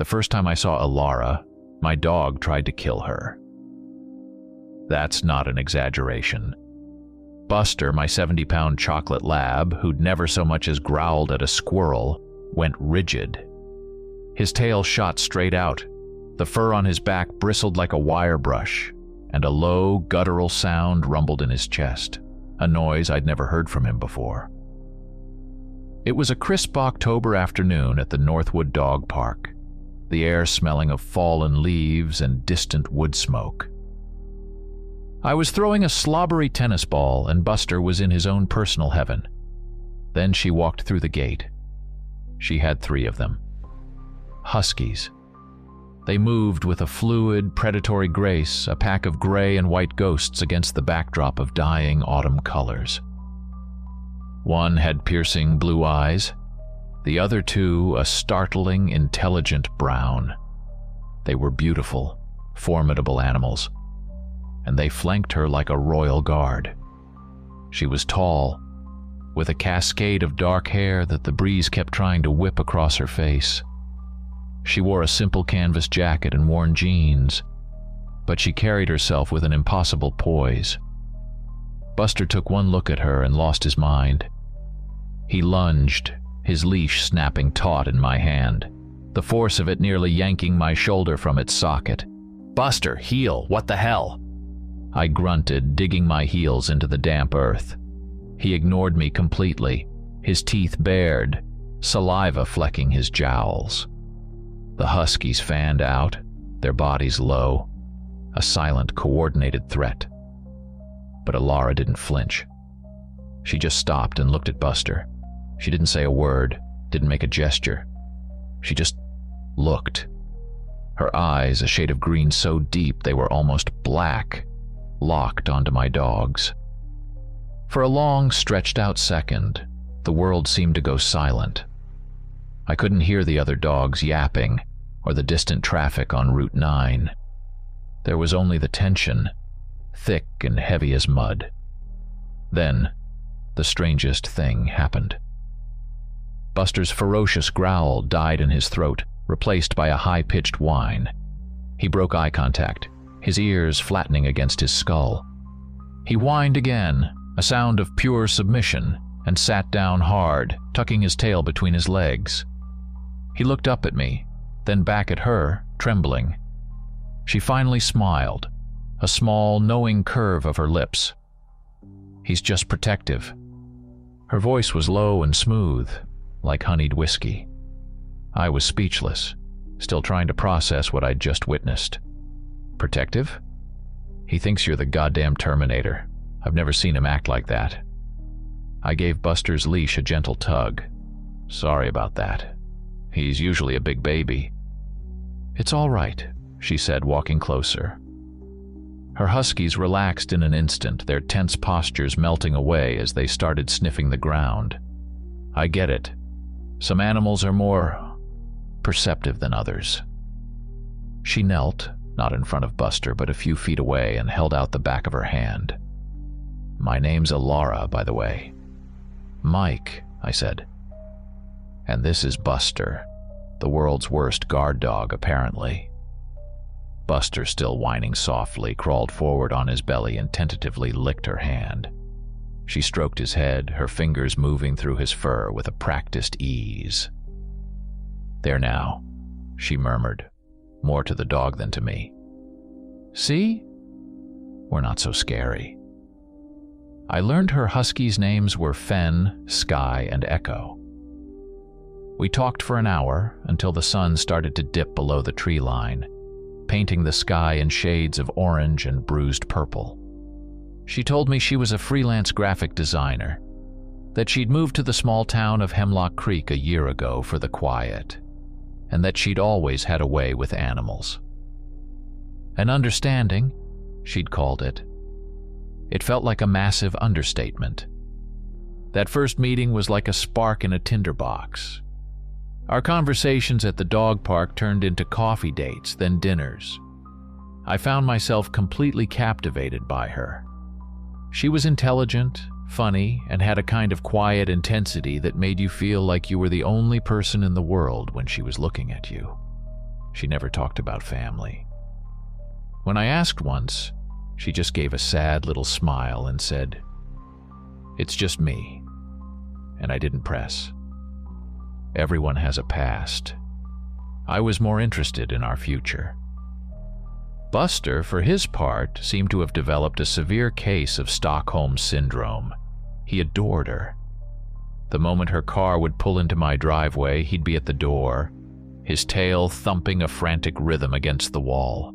The first time I saw Alara, my dog tried to kill her. That's not an exaggeration. Buster, my 70-pound chocolate lab, who'd never so much as growled at a squirrel, went rigid. His tail shot straight out. The fur on his back bristled like a wire brush, and a low, guttural sound rumbled in his chest, a noise I'd never heard from him before. It was a crisp October afternoon at the Northwood Dog Park, the air smelling of fallen leaves and distant wood smoke. I was throwing a slobbery tennis ball, and Buster was in his own personal heaven. Then she walked through the gate. She had 3 of them. Huskies. They moved with a fluid, predatory grace, a pack of gray and white ghosts against the backdrop of dying autumn colors. One had piercing blue eyes, the other 2 a startling, intelligent brown. They were beautiful, formidable animals, and they flanked her like a royal guard. She was tall, with a cascade of dark hair that the breeze kept trying to whip across her face. She wore a simple canvas jacket and worn jeans, but she carried herself with an impossible poise. Buster took one look at her and lost his mind. He lunged, his leash snapping taut in my hand, the force of it nearly yanking my shoulder from its socket. "Buster, heel, what the hell?" I grunted, digging my heels into the damp earth. He ignored me completely, his teeth bared, saliva flecking his jowls. The huskies fanned out, their bodies low, a silent, coordinated threat. But Alara didn't flinch. She just stopped and looked at Buster. She didn't say a word, didn't make a gesture. She just looked. Her eyes, a shade of green so deep they were almost black, locked onto my dogs. For a long, stretched-out second, the world seemed to go silent. I couldn't hear the other dogs yapping or the distant traffic on Route 9. There was only the tension, thick and heavy as mud. Then, the strangest thing happened. Buster's ferocious growl died in his throat, replaced by a high-pitched whine. He broke eye contact, his ears flattening against his skull. He whined again, a sound of pure submission, and sat down hard, tucking his tail between his legs. He looked up at me, then back at her, trembling. She finally smiled, a small, knowing curve of her lips. "He's just protective." Her voice was low and smooth, like honeyed whiskey. I was speechless, still trying to process what I'd just witnessed. "Protective? He thinks you're the goddamn Terminator. I've never seen him act like that." I gave Buster's leash a gentle tug. "Sorry about that. He's usually a big baby." "It's all right," she said, walking closer. Her huskies relaxed in an instant, their tense postures melting away as they started sniffing the ground. "I get it. Some animals are more perceptive than others." She knelt, not in front of Buster, but a few feet away, and held out the back of her hand. "My name's Alara, by the way." "Mike," I said. "And this is Buster, the world's worst guard dog, apparently." Buster, still whining softly, crawled forward on his belly and tentatively licked her hand. She stroked his head, her fingers moving through his fur with a practiced ease. "There now," she murmured, more to the dog than to me. "See? We're not so scary." I learned her huskies' names were Fen, Sky, and Echo. We talked for an hour until the sun started to dip below the tree line, painting the sky in shades of orange and bruised purple. She told me she was a freelance graphic designer, that she'd moved to the small town of Hemlock Creek a year ago for the quiet, and that she'd always had a way with animals. An understanding, she'd called it. It felt like a massive understatement. That first meeting was like a spark in a tinderbox. Our conversations at the dog park turned into coffee dates, then dinners. I found myself completely captivated by her. She was intelligent, funny, and had a kind of quiet intensity that made you feel like you were the only person in the world when she was looking at you. She never talked about family. When I asked once, she just gave a sad little smile and said, "It's just me," and I didn't press. Everyone has a past. I was more interested in our future. Buster, for his part, seemed to have developed a severe case of Stockholm Syndrome. He adored her. The moment her car would pull into my driveway, he'd be at the door, his tail thumping a frantic rhythm against the wall.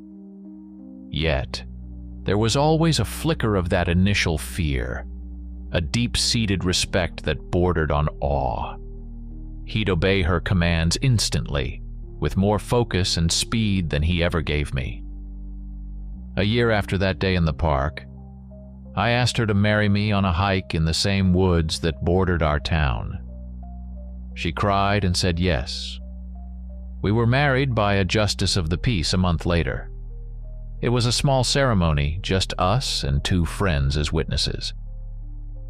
Yet, there was always a flicker of that initial fear, a deep-seated respect that bordered on awe. He'd obey her commands instantly, with more focus and speed than he ever gave me. A year after that day in the park, I asked her to marry me on a hike in the same woods that bordered our town. She cried and said yes. We were married by a justice of the peace a month later. It was a small ceremony, just us and 2 friends as witnesses.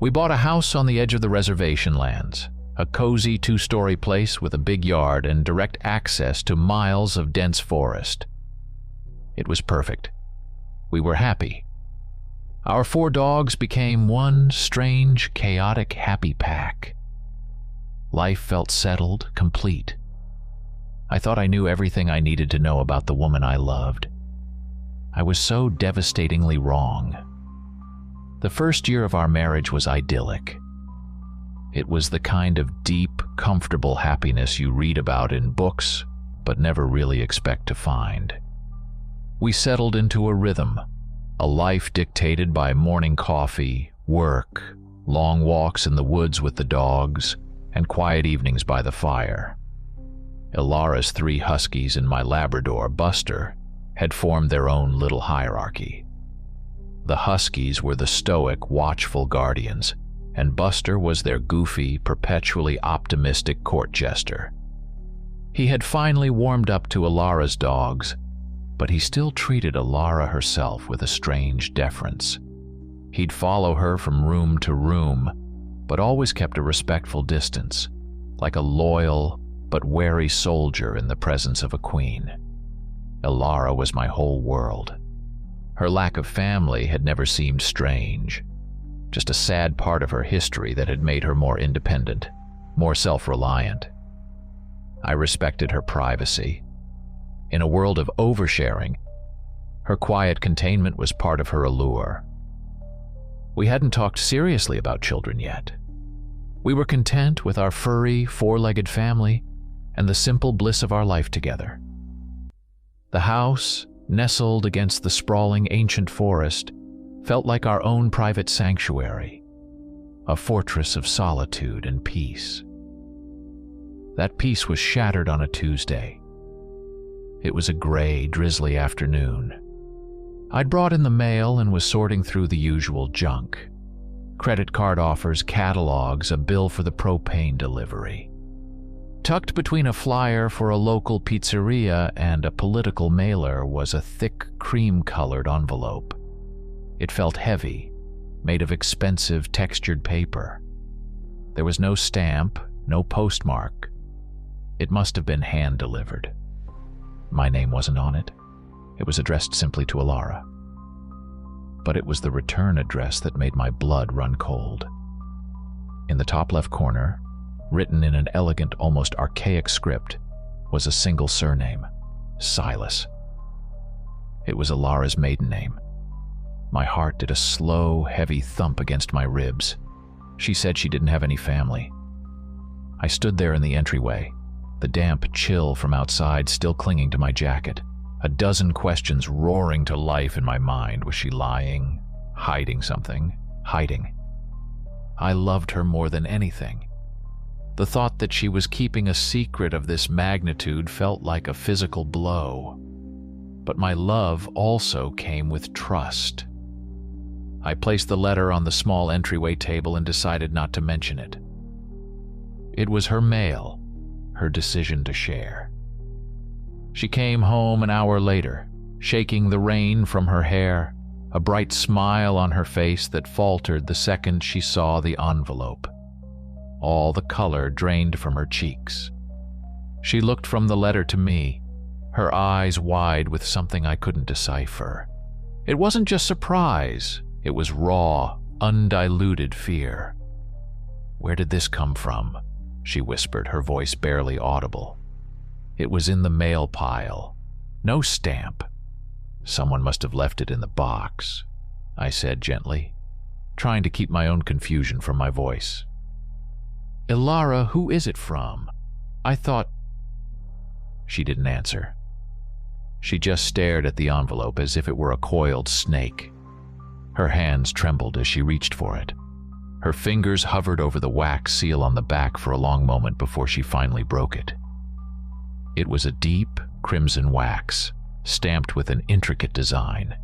We bought a house on the edge of the reservation lands, a cozy 2-story place with a big yard and direct access to miles of dense forest. It was perfect. We were happy. Our 4 dogs became one strange, chaotic happy pack. Life felt settled, complete. I thought I knew everything I needed to know about the woman I loved. I was so devastatingly wrong. The first year of our marriage was idyllic. It was the kind of deep, comfortable happiness you read about in books, but never really expect to find. We settled into a rhythm, a life dictated by morning coffee, work, long walks in the woods with the dogs, and quiet evenings by the fire. Ilara's 3 huskies and my Labrador, Buster, had formed their own little hierarchy. The huskies were the stoic, watchful guardians, and Buster was their goofy, perpetually optimistic court jester. He had finally warmed up to Ilara's dogs, but he still treated Ilara herself with a strange deference. He'd follow her from room to room, but always kept a respectful distance, like a loyal but wary soldier in the presence of a queen. Ilara was my whole world. Her lack of family had never seemed strange, just a sad part of her history that had made her more independent, more self-reliant. I respected her privacy. In a world of oversharing, her quiet containment was part of her allure. We hadn't talked seriously about children yet. We were content with our furry, 4-legged family and the simple bliss of our life together. The house, nestled against the sprawling ancient forest, felt like our own private sanctuary, a fortress of solitude and peace. That peace was shattered on a Tuesday. It was a gray, drizzly afternoon. I'd brought in the mail and was sorting through the usual junk. Credit card offers, catalogs, a bill for the propane delivery. Tucked between a flyer for a local pizzeria and a political mailer was a thick, cream-colored envelope. It felt heavy, made of expensive, textured paper. There was no stamp, no postmark. It must have been hand-delivered. My name wasn't on it. It was addressed simply to Ilara. But it was the return address that made my blood run cold. In the top left corner, written in an elegant, almost archaic script, was a single surname, Silas. It was Ilara's maiden name. My heart did a slow, heavy thump against my ribs. She said she didn't have any family. I stood there in the entryway, the damp chill from outside still clinging to my jacket, a dozen questions roaring to life in my mind. Was she lying? Hiding something? Hiding. I loved her more than anything. The thought that she was keeping a secret of this magnitude felt like a physical blow. But my love also came with trust. I placed the letter on the small entryway table and decided not to mention it. It was her mail, her decision to share. She came home an hour later, shaking the rain from her hair, a bright smile on her face that faltered the second she saw the envelope. All the color drained from her cheeks. She looked from the letter to me, her eyes wide with something I couldn't decipher. It wasn't just surprise, it was raw, undiluted fear. "Where did this come from?" she whispered, her voice barely audible. "It was in the mail pile. No stamp. Someone must have left it in the box," I said gently, trying to keep my own confusion from my voice. "Ilara, who is it from? I thought—" She didn't answer. She just stared at the envelope as if it were a coiled snake. Her hands trembled as she reached for it. Her fingers hovered over the wax seal on the back for a long moment before she finally broke it. It was a deep crimson wax, stamped with an intricate design.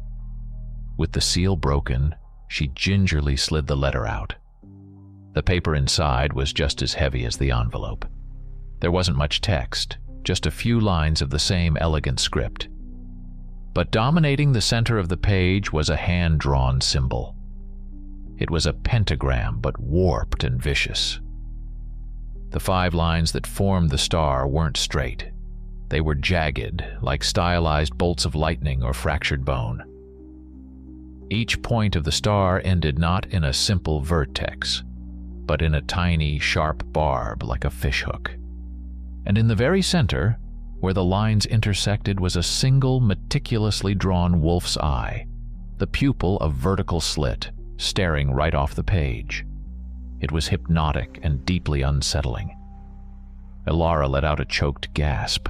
With the seal broken, she gingerly slid the letter out. The paper inside was just as heavy as the envelope. There wasn't much text, just a few lines of the same elegant script. But dominating the center of the page was a hand-drawn symbol. It was a pentagram, but warped and vicious. The 5 lines that formed the star weren't straight. They were jagged, like stylized bolts of lightning or fractured bone. Each point of the star ended not in a simple vertex, but in a tiny, sharp barb like a fishhook. And in the very center, where the lines intersected, was a single, meticulously drawn wolf's eye, the pupil a vertical slit, staring right off the page. It was hypnotic and deeply unsettling. Ilara let out a choked gasp,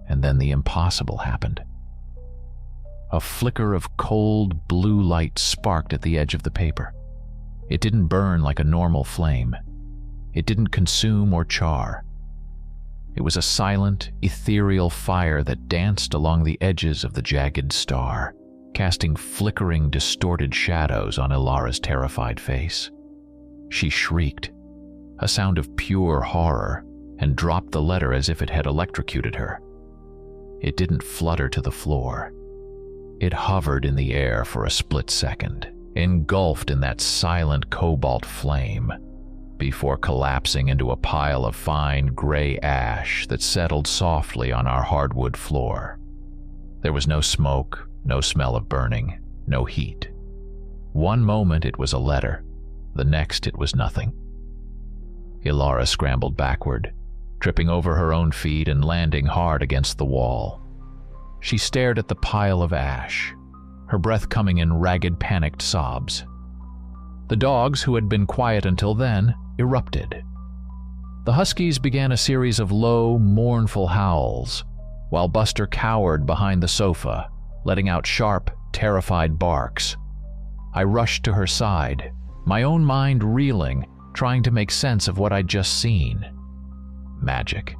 and then the impossible happened. A flicker of cold blue light sparked at the edge of the paper. It didn't burn like a normal flame. It didn't consume or char. It was a silent, ethereal fire that danced along the edges of the jagged star, casting flickering, distorted shadows on Ilara's terrified face. She shrieked, a sound of pure horror, and dropped the letter as if it had electrocuted her. It didn't flutter to the floor. It hovered in the air for a split second, engulfed in that silent cobalt flame, before collapsing into a pile of fine gray ash that settled softly on our hardwood floor. There was no smoke, no smell of burning, no heat. One moment it was a letter, the next it was nothing. Ilara scrambled backward, tripping over her own feet and landing hard against the wall. She stared at the pile of ash, her breath coming in ragged, panicked sobs. The dogs, who had been quiet until then, erupted. The huskies began a series of low, mournful howls, while Buster cowered behind the sofa, letting out sharp, terrified barks. I rushed to her side, my own mind reeling, trying to make sense of what I'd just seen. Magic.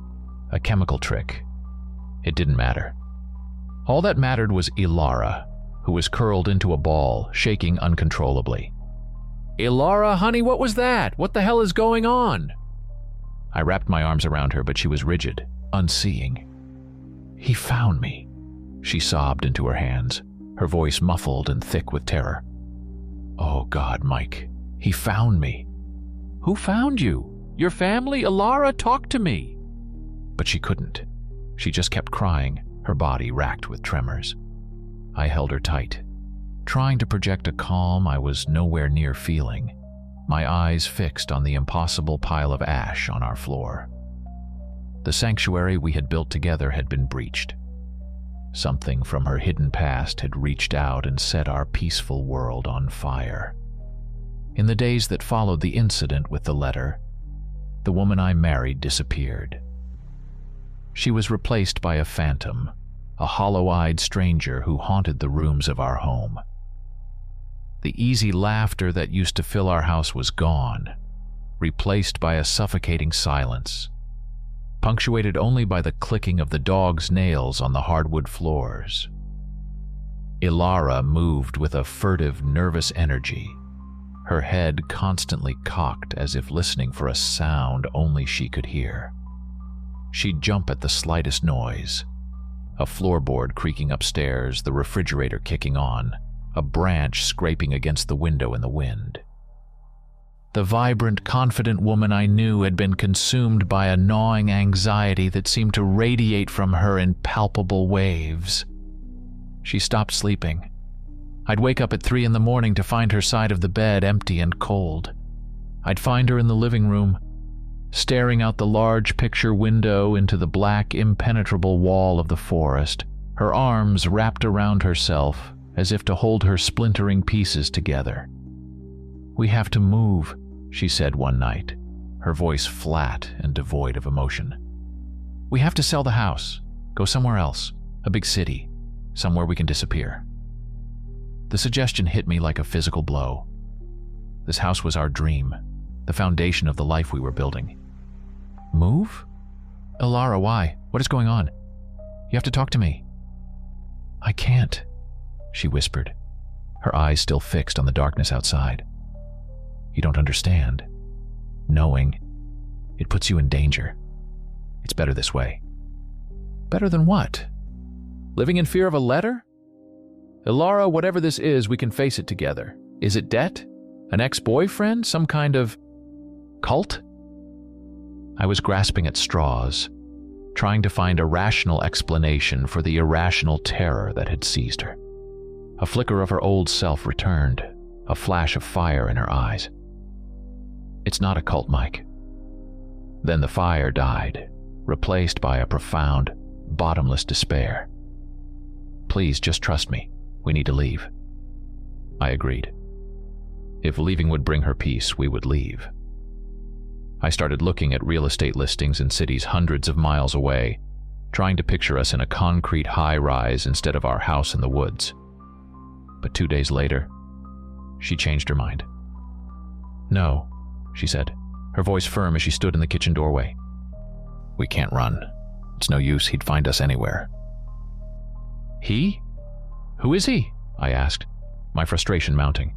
A chemical trick. It didn't matter. All that mattered was Ilara, who was curled into a ball, shaking uncontrollably. "Ilara, honey, what was that? What the hell is going on?" I wrapped my arms around her, but she was rigid, unseeing. "He found me," she sobbed into her hands, her voice muffled and thick with terror. "Oh God, Mike, he found me." "Who found you? Your family? Ilara, talk to me." But she couldn't. She just kept crying, her body racked with tremors. I held her tight, trying to project a calm I was nowhere near feeling, my eyes fixed on the impossible pile of ash on our floor. The sanctuary we had built together had been breached. Something from her hidden past had reached out and set our peaceful world on fire. In the days that followed the incident with the letter, the woman I married disappeared. She was replaced by a phantom, a hollow-eyed stranger who haunted the rooms of our home. The easy laughter that used to fill our house was gone, replaced by a suffocating silence, punctuated only by the clicking of the dog's nails on the hardwood floors. Ilara moved with a furtive, nervous energy, her head constantly cocked as if listening for a sound only she could hear. She'd jump at the slightest noise, a floorboard creaking upstairs, the refrigerator kicking on, a branch scraping against the window in the wind. The vibrant, confident woman I knew had been consumed by a gnawing anxiety that seemed to radiate from her in palpable waves. She stopped sleeping. I'd wake up at 3 in the morning to find her side of the bed empty and cold. I'd find her in the living room, staring out the large picture window into the black, impenetrable wall of the forest, her arms wrapped around herself as if to hold her splintering pieces together. "We have to move," she said one night, her voice flat and devoid of emotion. "We have to sell the house, go somewhere else, a big city, somewhere we can disappear." The suggestion hit me like a physical blow. This house was our dream, the foundation of the life we were building. "Move? Elara, why? What is going on? You have to talk to me." "I can't," she whispered, her eyes still fixed on the darkness outside. "You don't understand. Knowing, it puts you in danger. It's better this way." "Better than what? Living in fear of a letter? Elara, whatever this is, we can face it together. Is it debt? An ex-boyfriend? Some kind of cult?" I was grasping at straws, trying to find a rational explanation for the irrational terror that had seized her. A flicker of her old self returned, a flash of fire in her eyes. "It's not a cult, Mike." Then the fire died, replaced by a profound, bottomless despair. "Please, just trust me. We need to leave." I agreed. If leaving would bring her peace, we would leave. I started looking at real estate listings in cities hundreds of miles away, trying to picture us in a concrete high-rise instead of our house in the woods. But 2 days later, she changed her mind. "No," she said, her voice firm as she stood in the kitchen doorway. "We can't run. It's no use, he'd find us anywhere." "He? Who is he?" I asked, my frustration mounting.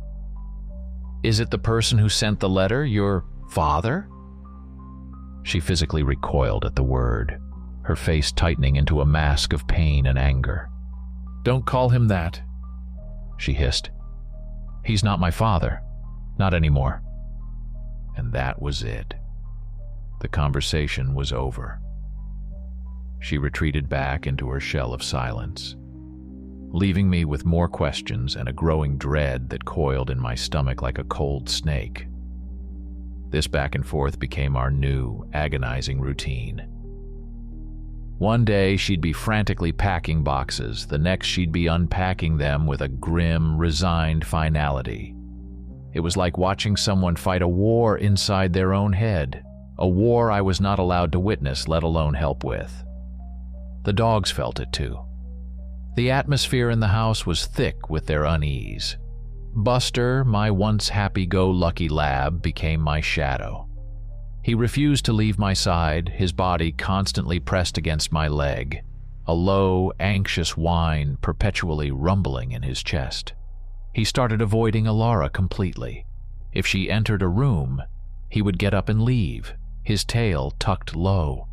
"Is it the person who sent the letter, your father?" She physically recoiled at the word, her face tightening into a mask of pain and anger. "Don't call him that," she hissed. "He's not my father. Not anymore." And that was it. The conversation was over. She retreated back into her shell of silence, leaving me with more questions and a growing dread that coiled in my stomach like a cold snake. This back and forth became our new, agonizing routine. One day she'd be frantically packing boxes, the next she'd be unpacking them with a grim, resigned finality. It was like watching someone fight a war inside their own head, a war I was not allowed to witness, let alone help with. The dogs felt it too. The atmosphere in the house was thick with their unease. Buster, my once happy-go-lucky lab, became my shadow. He refused to leave my side, his body constantly pressed against my leg, a low, anxious whine perpetually rumbling in his chest. He started avoiding Elara completely. If she entered a room, he would get up and leave, his tail tucked low.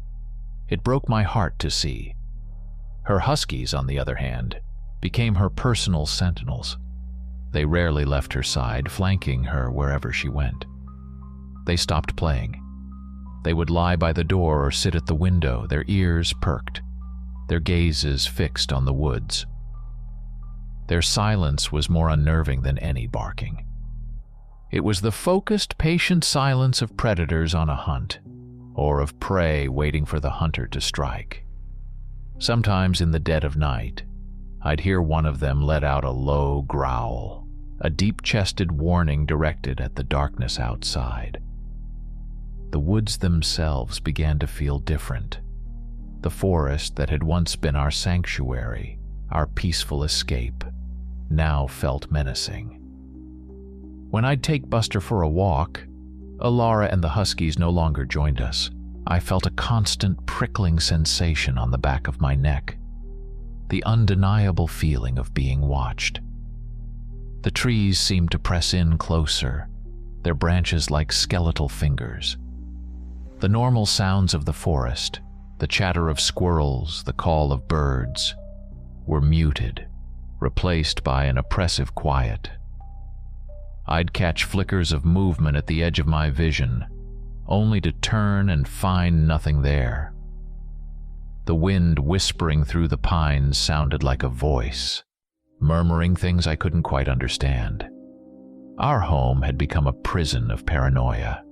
It broke my heart to see. Her huskies, on the other hand, became her personal sentinels. They rarely left her side, flanking her wherever she went. They stopped playing. They would lie by the door or sit at the window, their ears perked, their gazes fixed on the woods. Their silence was more unnerving than any barking. It was the focused, patient silence of predators on a hunt, or of prey waiting for the hunter to strike. Sometimes in the dead of night, I'd hear one of them let out a low growl, a deep-chested warning directed at the darkness outside. The woods themselves began to feel different. The forest that had once been our sanctuary, our peaceful escape, now felt menacing. When I'd take Buster for a walk, Elara and the huskies no longer joined us. I felt a constant prickling sensation on the back of my neck, the undeniable feeling of being watched. The trees seemed to press in closer, their branches like skeletal fingers. The normal sounds of the forest, the chatter of squirrels, the call of birds, were muted, replaced by an oppressive quiet. I'd catch flickers of movement at the edge of my vision, only to turn and find nothing there. The wind whispering through the pines sounded like a voice, murmuring things I couldn't quite understand. Our home had become a prison of paranoia.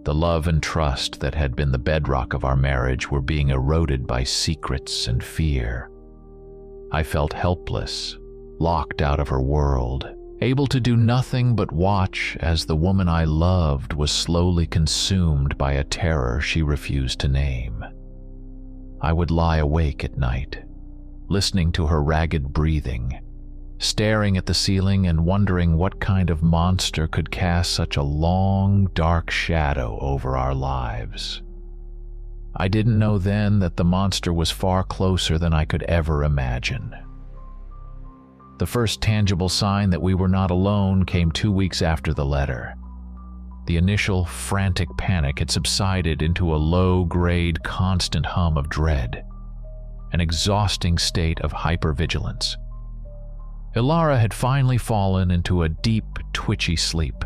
The love and trust that had been the bedrock of our marriage were being eroded by secrets and fear. I felt helpless, locked out of her world, able to do nothing but watch as the woman I loved was slowly consumed by a terror she refused to name. I would lie awake at night, listening to her ragged breathing, staring at the ceiling and wondering what kind of monster could cast such a long, dark shadow over our lives. I didn't know then that the monster was far closer than I could ever imagine. The first tangible sign that we were not alone came 2 weeks after the letter. The initial frantic panic had subsided into a low-grade, constant hum of dread, an exhausting state of hypervigilance. Ilara had finally fallen into a deep, twitchy sleep,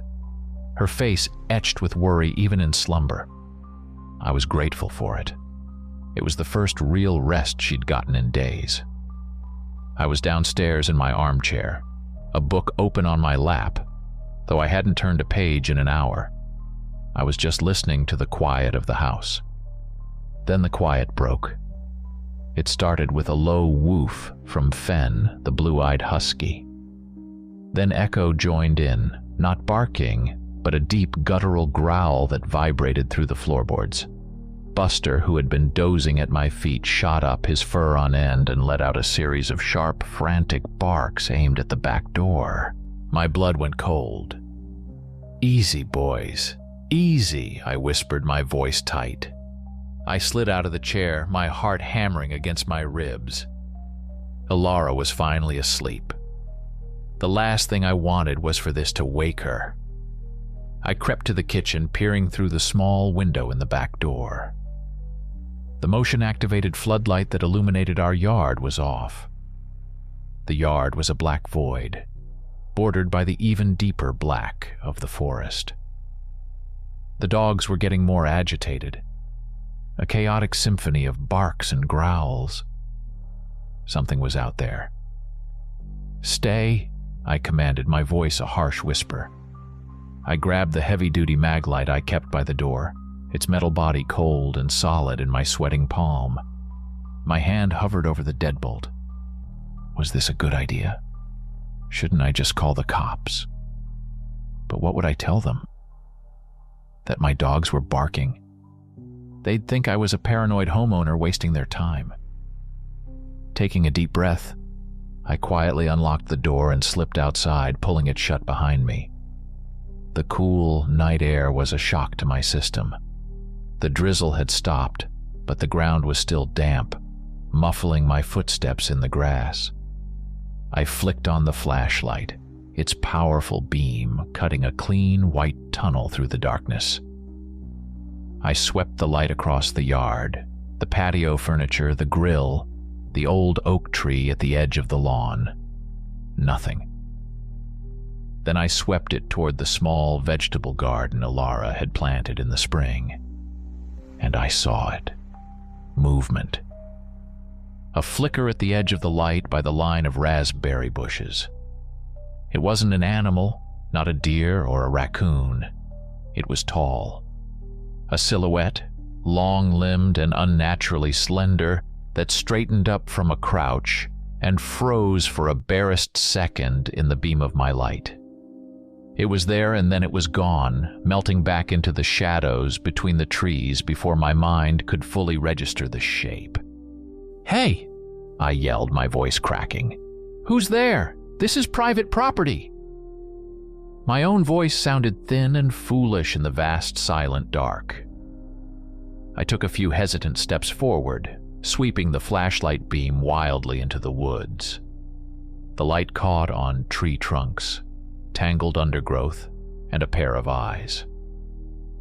her face etched with worry even in slumber. I was grateful for it. It was the first real rest she'd gotten in days. I was downstairs in my armchair, a book open on my lap, though I hadn't turned a page in an hour. I was just listening to the quiet of the house. Then the quiet broke. It started with a low woof from Fen, the blue-eyed husky. Then Echo joined in, not barking, but a deep guttural growl that vibrated through the floorboards. Buster, who had been dozing at my feet, shot up, his fur on end, and let out a series of sharp, frantic barks aimed at the back door. My blood went cold. "Easy, boys. Easy," I whispered, my voice tight. I slid out of the chair, my heart hammering against my ribs. Ilara was finally asleep. The last thing I wanted was for this to wake her. I crept to the kitchen, peering through the small window in the back door. The motion-activated floodlight that illuminated our yard was off. The yard was a black void, bordered by the even deeper black of the forest. The dogs were getting more agitated, a chaotic symphony of barks and growls. Something was out there. "Stay," I commanded, my voice a harsh whisper. I grabbed the heavy-duty maglite I kept by the door, its metal body cold and solid in my sweating palm. My hand hovered over the deadbolt. Was this a good idea? Shouldn't I just call the cops? But what would I tell them? That my dogs were barking? They'd think I was a paranoid homeowner wasting their time. Taking a deep breath, I quietly unlocked the door and slipped outside, pulling it shut behind me. The cool night air was a shock to my system. The drizzle had stopped, but the ground was still damp, muffling my footsteps in the grass. I flicked on the flashlight, its powerful beam cutting a clean white tunnel through the darkness. I swept the light across the yard, the patio furniture, the grill, the old oak tree at the edge of the lawn. Nothing. Then I swept it toward the small vegetable garden Ilara had planted in the spring. And I saw it. Movement. A flicker at the edge of the light by the line of raspberry bushes. It wasn't an animal, not a deer or a raccoon. It was tall. A silhouette, long-limbed and unnaturally slender, that straightened up from a crouch and froze for a barest second in the beam of my light. It was there and then it was gone, melting back into the shadows between the trees before my mind could fully register the shape. "Hey!" I yelled, my voice cracking. "Who's there? This is private property!" My own voice sounded thin and foolish in the vast, silent dark. I took a few hesitant steps forward, sweeping the flashlight beam wildly into the woods. The light caught on tree trunks, tangled undergrowth, and a pair of eyes.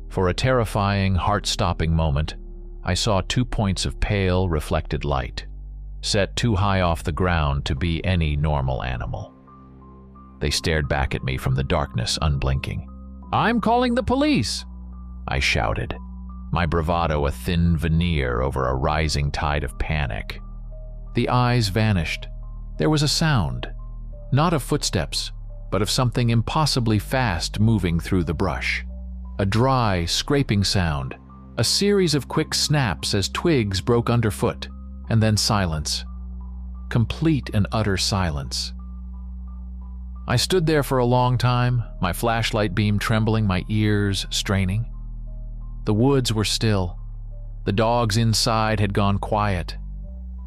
For a terrifying, heart-stopping moment, I saw 2 points of pale, reflected light, set too high off the ground to be any normal animal. They stared back at me from the darkness, unblinking. "I'm calling the police!" I shouted, my bravado a thin veneer over a rising tide of panic. The eyes vanished. There was a sound, not of footsteps, but of something impossibly fast moving through the brush. A dry, scraping sound, a series of quick snaps as twigs broke underfoot, and then silence. Complete and utter silence. I stood there for a long time, my flashlight beam trembling, my ears straining. The woods were still. The dogs inside had gone quiet.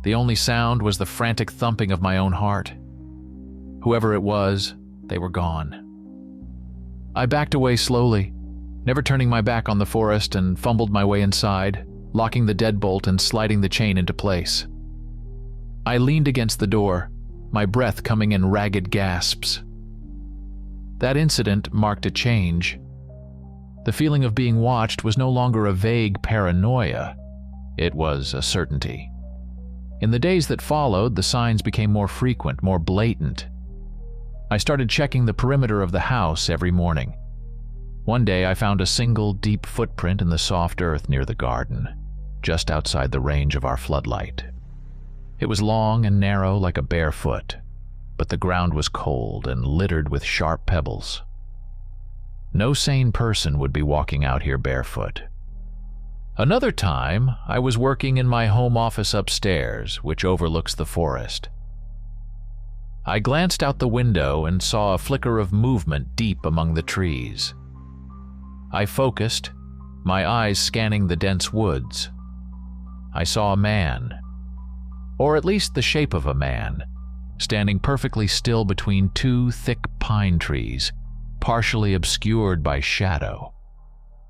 The only sound was the frantic thumping of my own heart. Whoever it was, they were gone. I backed away slowly, never turning my back on the forest, and fumbled my way inside, locking the deadbolt and sliding the chain into place. I leaned against the door, my breath coming in ragged gasps. That incident marked a change. The feeling of being watched was no longer a vague paranoia. It was a certainty. In the days that followed, the signs became more frequent, more blatant. I started checking the perimeter of the house every morning. One day I found a single deep footprint in the soft earth near the garden, just outside the range of our floodlight. It was long and narrow like a bare foot, but the ground was cold and littered with sharp pebbles. No sane person would be walking out here barefoot. Another time, I was working in my home office upstairs, which overlooks the forest. I glanced out the window and saw a flicker of movement deep among the trees. I focused, my eyes scanning the dense woods. I saw a man, or at least the shape of a man, standing perfectly still between two thick pine trees, partially obscured by shadow.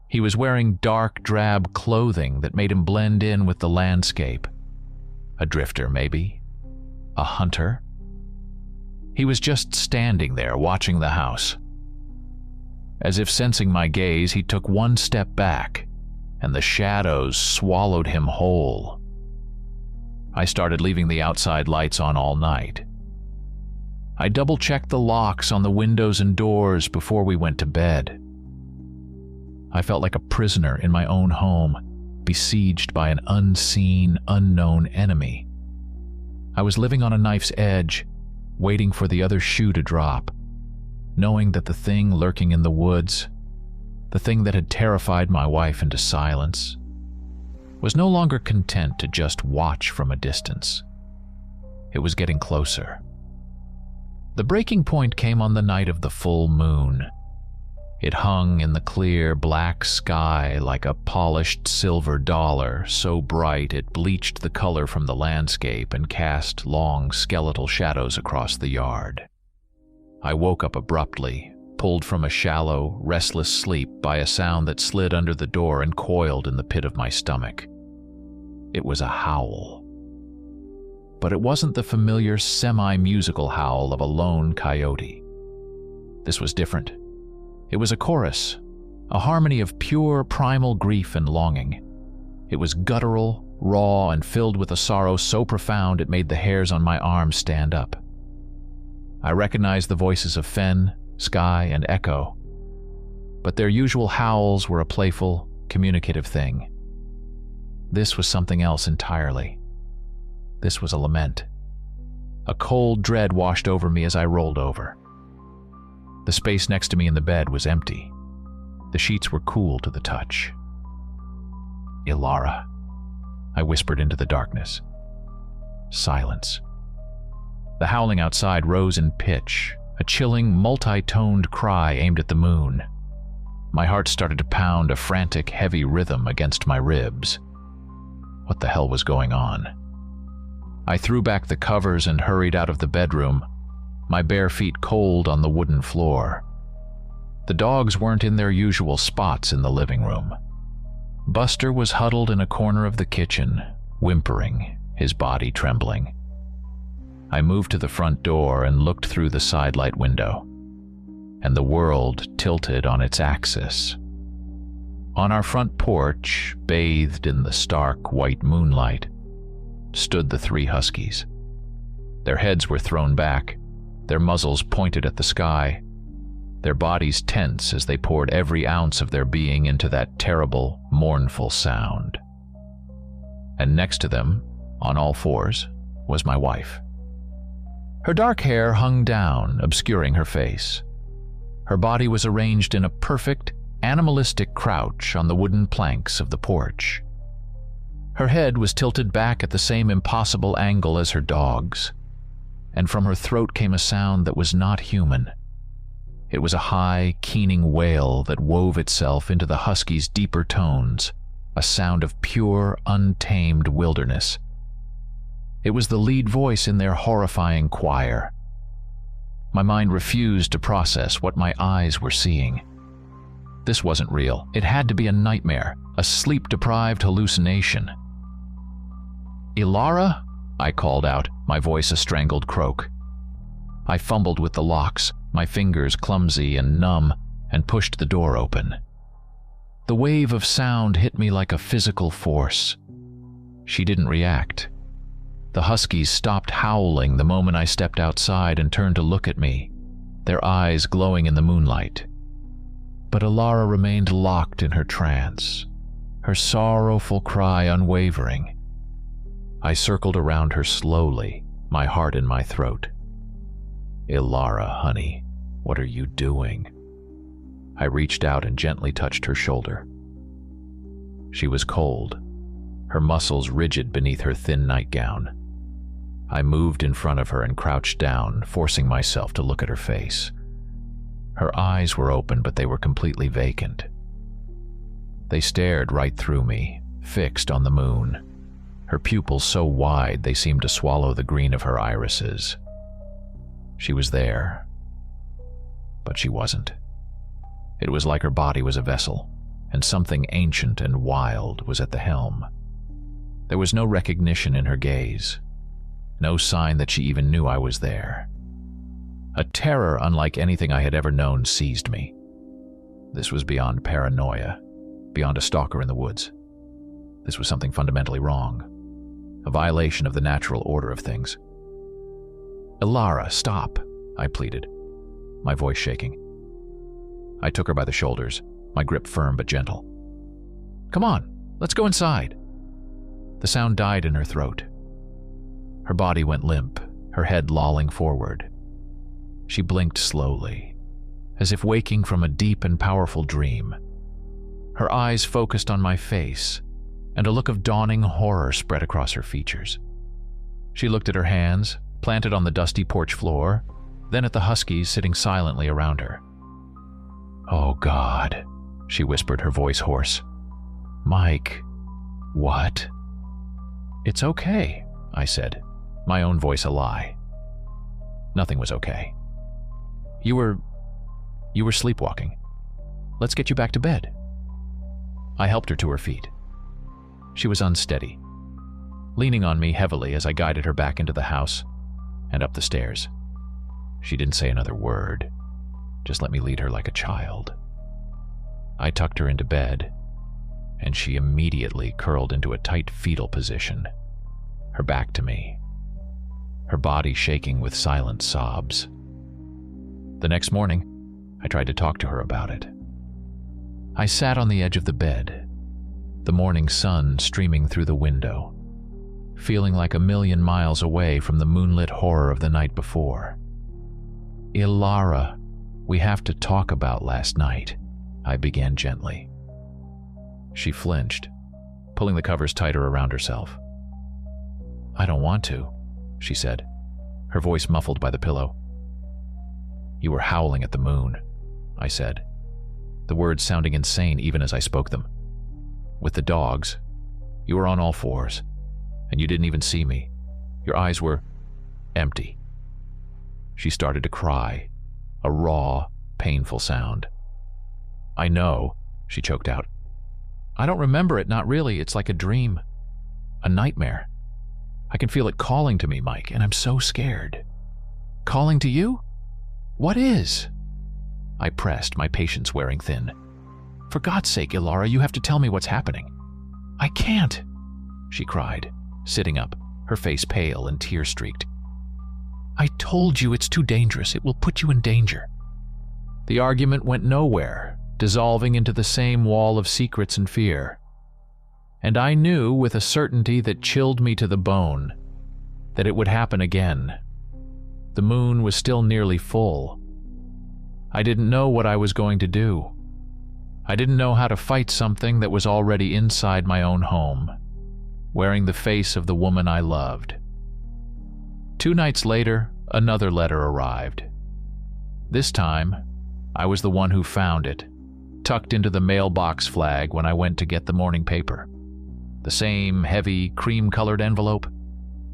He was wearing dark, drab clothing that made him blend in with the landscape. A drifter, maybe? A hunter? He was just standing there, watching the house. As if sensing my gaze, he took one step back, and the shadows swallowed him whole. I started leaving the outside lights on all night. I double-checked the locks on the windows and doors before we went to bed. I felt like a prisoner in my own home, besieged by an unseen, unknown enemy. I was living on a knife's edge, waiting for the other shoe to drop, knowing that the thing lurking in the woods, the thing that had terrified my wife into silence, was no longer content to just watch from a distance. It was getting closer. The breaking point came on the night of the full moon. It hung in the clear black sky like a polished silver dollar, so bright it bleached the color from the landscape and cast long skeletal shadows across the yard. I woke up abruptly, pulled from a shallow, restless sleep by a sound that slid under the door and coiled in the pit of my stomach. It was a howl. But it wasn't the familiar semi-musical howl of a lone coyote. This was different. It was a chorus, a harmony of pure primal grief and longing. It was guttural, raw, and filled with a sorrow so profound it made the hairs on my arms stand up. I recognized the voices of Fen, Sky, and Echo, but their usual howls were a playful, communicative thing. This was something else entirely. This was a lament. A cold dread washed over me as I rolled over. The space next to me in the bed was empty. The sheets were cool to the touch. "Ilara," I whispered into the darkness. Silence. The howling outside rose in pitch, a chilling, multi-toned cry aimed at the moon. My heart started to pound a frantic, heavy rhythm against my ribs. What the hell was going on? I threw back the covers and hurried out of the bedroom, my bare feet cold on the wooden floor. The dogs weren't in their usual spots in the living room. Buster was huddled in a corner of the kitchen, whimpering, his body trembling. I moved to the front door and looked through the sidelight window, and the world tilted on its axis. On our front porch, bathed in the stark white moonlight, stood the three huskies. Their heads were thrown back, their muzzles pointed at the sky, their bodies tense as they poured every ounce of their being into that terrible, mournful sound. And next to them, on all fours, was my wife. Her dark hair hung down, obscuring her face. Her body was arranged in a perfect, animalistic crouch on the wooden planks of the porch. Her head was tilted back at the same impossible angle as her dog's, and from her throat came a sound that was not human. It was a high, keening wail that wove itself into the husky's deeper tones, a sound of pure, untamed wilderness. It was the lead voice in their horrifying choir. My mind refused to process what my eyes were seeing. This wasn't real. It had to be a nightmare, a sleep-deprived hallucination. "Ilara?" I called out, my voice a strangled croak. I fumbled with the locks, my fingers clumsy and numb, and pushed the door open. The wave of sound hit me like a physical force. She didn't react. The huskies stopped howling the moment I stepped outside and turned to look at me, their eyes glowing in the moonlight. But Ilara remained locked in her trance, her sorrowful cry unwavering. I circled around her slowly, my heart in my throat. "Ilara, honey, what are you doing?" I reached out and gently touched her shoulder. She was cold, her muscles rigid beneath her thin nightgown. I moved in front of her and crouched down, forcing myself to look at her face. Her eyes were open, but they were completely vacant. They stared right through me, fixed on the moon, her pupils so wide they seemed to swallow the green of her irises. She was there, but she wasn't. It was like her body was a vessel, and something ancient and wild was at the helm. There was no recognition in her gaze, no sign that she even knew I was there. A terror unlike anything I had ever known seized me. This was beyond paranoia, beyond a stalker in the woods. This was something fundamentally wrong, a violation of the natural order of things. "Ilara, stop," I pleaded, my voice shaking. I took her by the shoulders, my grip firm but gentle. "Come on, let's go inside." The sound died in her throat. Her body went limp, her head lolling forward. She blinked slowly, as if waking from a deep and powerful dream. Her eyes focused on my face, and a look of dawning horror spread across her features. She looked at her hands, planted on the dusty porch floor, then at the huskies sitting silently around her. "Oh, God," she whispered, her voice hoarse. "Mike, what?" "It's okay," I said, my own voice a lie. Nothing was okay. You were sleepwalking. Let's get you back to bed." I helped her to her feet. She was unsteady, leaning on me heavily as I guided her back into the house and up the stairs. She didn't say another word, just let me lead her like a child. I tucked her into bed, and she immediately curled into a tight fetal position, her back to me, her body shaking with silent sobs. The next morning, I tried to talk to her about it. I sat on the edge of the bed, the morning sun streaming through the window, feeling like 1,000,000 miles away from the moonlit horror of the night before. "Ilara, we have to talk about last night," I began gently. She flinched, pulling the covers tighter around herself. "I don't want to," she said, her voice muffled by the pillow. "You were howling at the moon," I said, the words sounding insane even as I spoke them. "With the dogs. You were on all fours, and you didn't even see me. Your eyes were empty." She started to cry, a raw, painful sound. "I know," she choked out. "I don't remember it, not really. It's like a dream, a nightmare. I can feel it calling to me, Mike, and I'm so scared." "Calling to you? What is?" I pressed, my patience wearing thin. "For God's sake, Ilara, you have to tell me what's happening." "I can't," she cried, sitting up, her face pale and tear-streaked. I told you it's too dangerous. It will put you in danger." The argument went nowhere, dissolving into the same wall of secrets and fear. And I knew with a certainty that chilled me to the bone that it would happen again. The moon was still nearly full. I didn't know what I was going to do. I didn't know how to fight something that was already inside my own home, wearing the face of the woman I loved. 2 nights later, another letter arrived. This time, I was the one who found it, tucked into the mailbox flag when I went to get the morning paper. The same heavy, cream-colored envelope,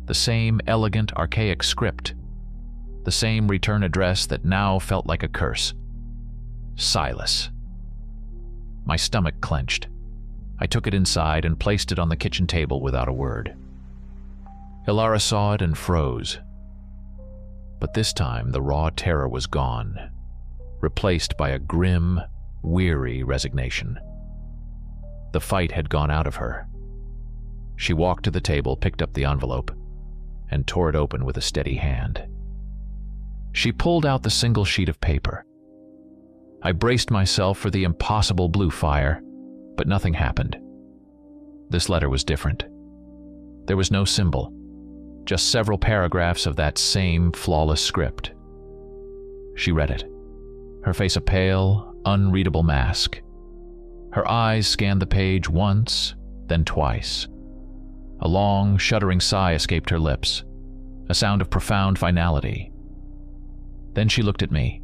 the same elegant, archaic script, the same return address that now felt like a curse. Silas. My stomach clenched. I took it inside and placed it on the kitchen table without a word. Ilara saw it and froze. But this time, the raw terror was gone, replaced by a grim, weary resignation. The fight had gone out of her. She walked to the table, picked up the envelope, and tore it open with a steady hand. She pulled out the single sheet of paper. I braced myself for the impossible blue fire, but nothing happened. This letter was different. There was no symbol, just several paragraphs of that same flawless script. She read it, her face a pale, unreadable mask. Her eyes scanned the page once, then twice. A long, shuddering sigh escaped her lips, a sound of profound finality. Then she looked at me,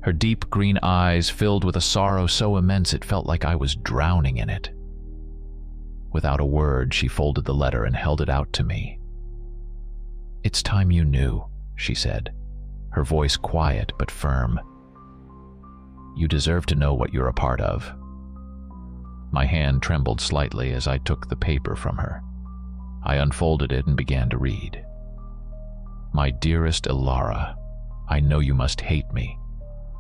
her deep green eyes filled with a sorrow so immense it felt like I was drowning in it. Without a word, she folded the letter and held it out to me. "It's time you knew," she said, her voice quiet but firm. "You deserve to know what you're a part of." My hand trembled slightly as I took the paper from her. I unfolded it and began to read. "My dearest Ilara, I know you must hate me.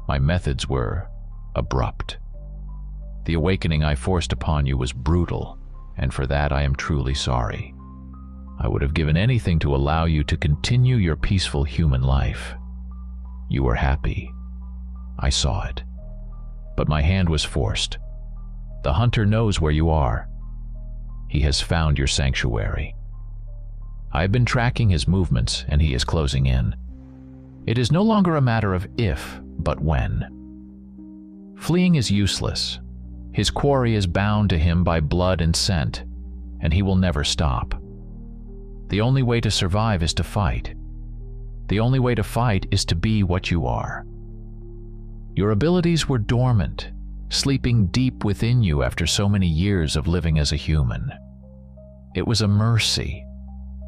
My methods were abrupt. The awakening I forced upon you was brutal, and for that I am truly sorry. I would have given anything to allow you to continue your peaceful human life. You were happy. I saw it. But my hand was forced. The hunter knows where you are. He has found your sanctuary. I have been tracking his movements, and he is closing in. It is no longer a matter of if, but when. Fleeing is useless. His quarry is bound to him by blood and scent, and he will never stop. The only way to survive is to fight. The only way to fight is to be what you are. Your abilities were dormant, sleeping deep within you after so many years of living as a human. It was a mercy,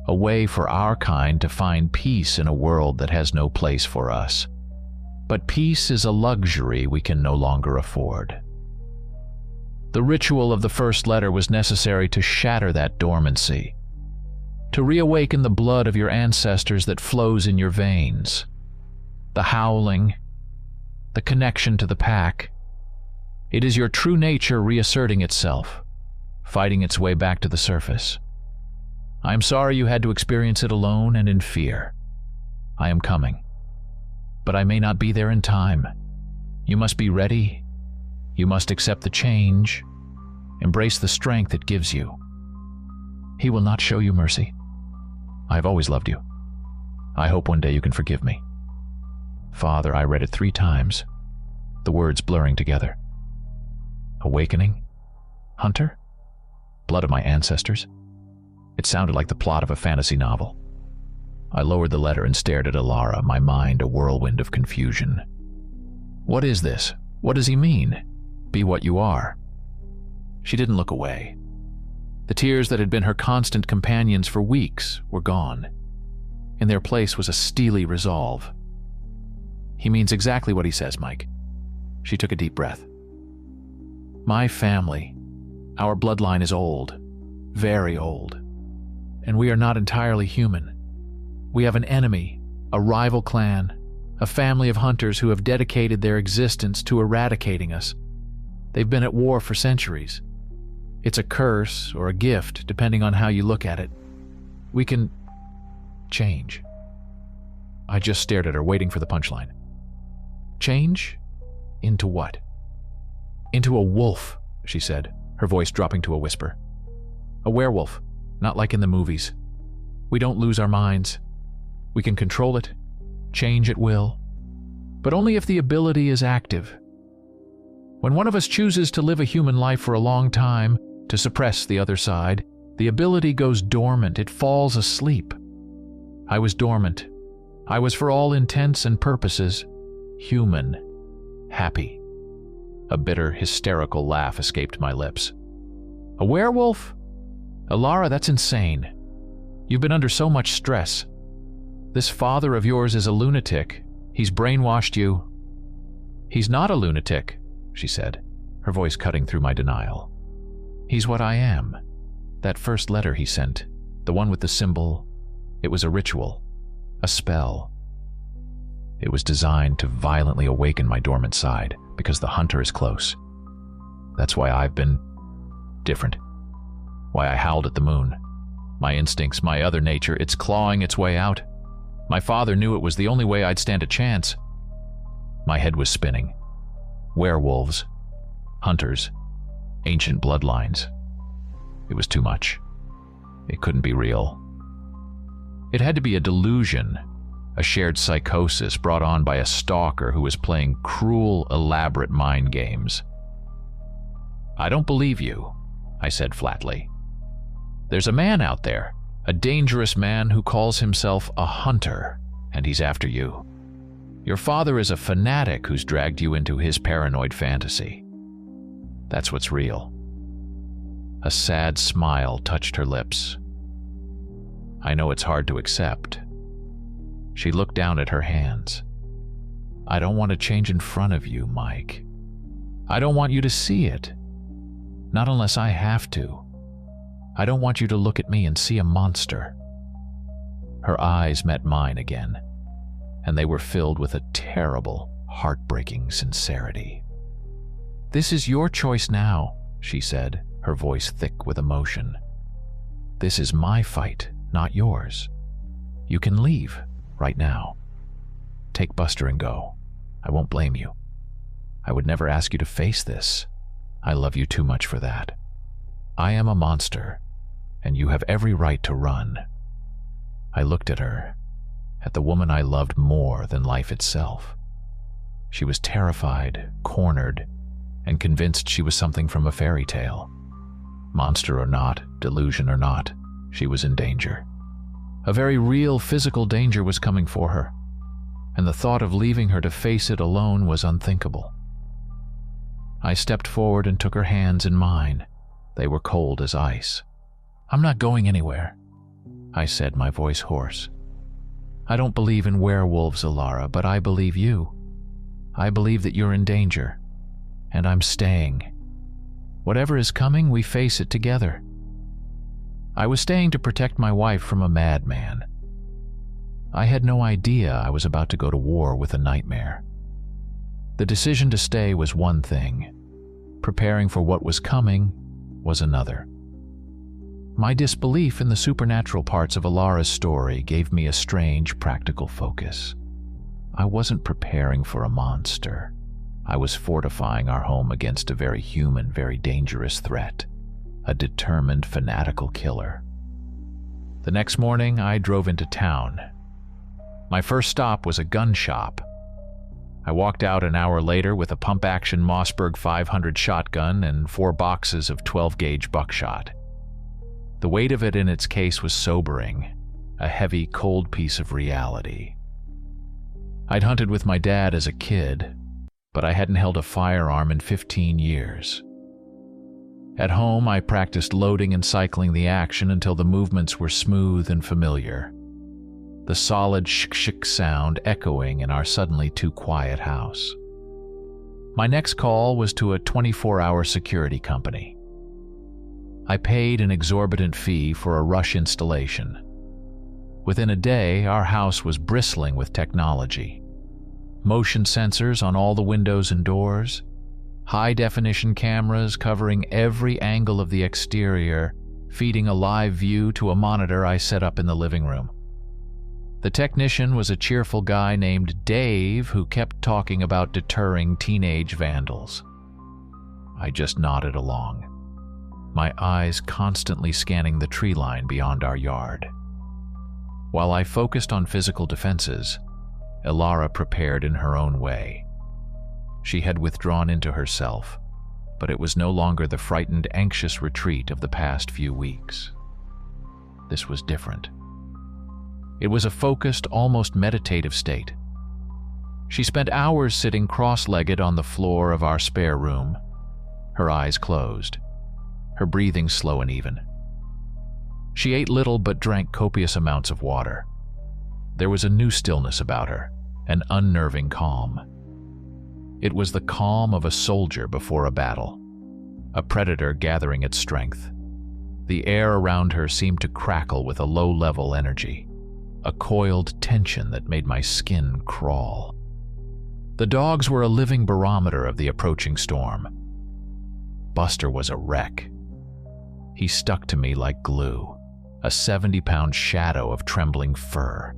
a way for our kind to find peace in a world that has no place for us. But peace is a luxury we can no longer afford. The ritual of the first letter was necessary to shatter that dormancy, to reawaken the blood of your ancestors that flows in your veins. The howling, the connection to the pack. It is your true nature reasserting itself, fighting its way back to the surface. I am sorry you had to experience it alone and in fear. I am coming, but I may not be there in time. You must be ready. You must accept the change, embrace the strength it gives you. He will not show you mercy. I have always loved you. I hope one day you can forgive me. Father, I read it 3 times, the words blurring together. Awakening? Hunter? Blood of my ancestors? It sounded like the plot of a fantasy novel. I lowered the letter and stared at Ilara, my mind a whirlwind of confusion. What is this? What does he mean? Be what you are. She didn't look away. The tears that had been her constant companions for weeks were gone. In their place was a steely resolve. He means exactly what he says, Mike. She took a deep breath. My family, our bloodline is old, very old, and we are not entirely human. We have an enemy, a rival clan, a family of hunters who have dedicated their existence to eradicating us. They've been at war for centuries. It's a curse or a gift, depending on how you look at it. We can change. I just stared at her, waiting for the punchline. Change? Into what? Into a wolf, she said, her voice dropping to a whisper. A werewolf, not like in the movies. We don't lose our minds. We can control it, change at will, but only if the ability is active. When one of us chooses to live a human life for a long time, to suppress the other side, the ability goes dormant, it falls asleep. I was dormant. I was, for all intents and purposes, human, happy. A bitter, hysterical laugh escaped my lips. A werewolf? Alara, that's insane. You've been under so much stress. This father of yours is a lunatic. He's brainwashed you. He's not a lunatic, she said, her voice cutting through my denial. He's what I am. That first letter he sent, the one with the symbol, it was a ritual, a spell. It was designed to violently awaken my dormant side, because the hunter is close. That's why I've been different. Why I howled at the moon. My instincts, my other nature, it's clawing its way out. My father knew it was the only way I'd stand a chance. My head was spinning. Werewolves, hunters, ancient bloodlines. It was too much. It couldn't be real. It had to be a delusion, a shared psychosis brought on by a stalker who was playing cruel, elaborate mind games. I don't believe you, I said flatly. There's a man out there, a dangerous man who calls himself a hunter, and he's after you. Your father is a fanatic who's dragged you into his paranoid fantasy. That's what's real. A sad smile touched her lips. I know it's hard to accept. She looked down at her hands. I don't want to change in front of you, Mike. I don't want you to see it. Not unless I have to. I don't want you to look at me and see a monster. Her eyes met mine again, and they were filled with a terrible, heartbreaking sincerity. This is your choice now, she said, her voice thick with emotion. This is my fight, not yours. You can leave right now. Take Buster and go. I won't blame you. I would never ask you to face this. I love you too much for that. I am a monster, and you have every right to run. I looked at her, at the woman I loved more than life itself. She was terrified, cornered, and convinced she was something from a fairy tale. Monster or not, delusion or not, she was in danger. A very real physical danger was coming for her, and the thought of leaving her to face it alone was unthinkable. I stepped forward and took her hands in mine. They were cold as ice. I'm not going anywhere, I said, my voice hoarse. I don't believe in werewolves, Alara, but I believe you. I believe that you're in danger, and I'm staying. Whatever is coming, we face it together. I was staying to protect my wife from a madman. I had no idea I was about to go to war with a nightmare. The decision to stay was one thing. Preparing for what was coming was another. My disbelief in the supernatural parts of Alara's story gave me a strange, practical focus. I wasn't preparing for a monster. I was fortifying our home against a very human, very dangerous threat, a determined, fanatical killer. The next morning, I drove into town. My first stop was a gun shop. I walked out an hour later with a pump-action Mossberg 500 shotgun and 4 boxes of 12-gauge buckshot. The weight of it in its case was sobering, a heavy, cold piece of reality. I'd hunted with my dad as a kid, but I hadn't held a firearm in 15 years. At home, I practiced loading and cycling the action until the movements were smooth and familiar, the solid shk-shk sound echoing in our suddenly too quiet house. My next call was to a 24-hour security company. I paid an exorbitant fee for a rush installation. Within a day, our house was bristling with technology. Motion sensors on all the windows and doors, high-definition cameras covering every angle of the exterior, feeding a live view to a monitor I set up in the living room. The technician was a cheerful guy named Dave who kept talking about deterring teenage vandals. I just nodded along, my eyes constantly scanning the tree line beyond our yard. While I focused on physical defenses, Ilara prepared in her own way. She had withdrawn into herself, but it was no longer the frightened, anxious retreat of the past few weeks. This was different. It was a focused, almost meditative state. She spent hours sitting cross-legged on the floor of our spare room, her eyes closed, her breathing slow and even. She ate little but drank copious amounts of water. There was a new stillness about her, an unnerving calm. It was the calm of a soldier before a battle, a predator gathering its strength. The air around her seemed to crackle with a low-level energy, a coiled tension that made my skin crawl. The dogs were a living barometer of the approaching storm. Buster was a wreck. He stuck to me like glue, a 70-pound shadow of trembling fur.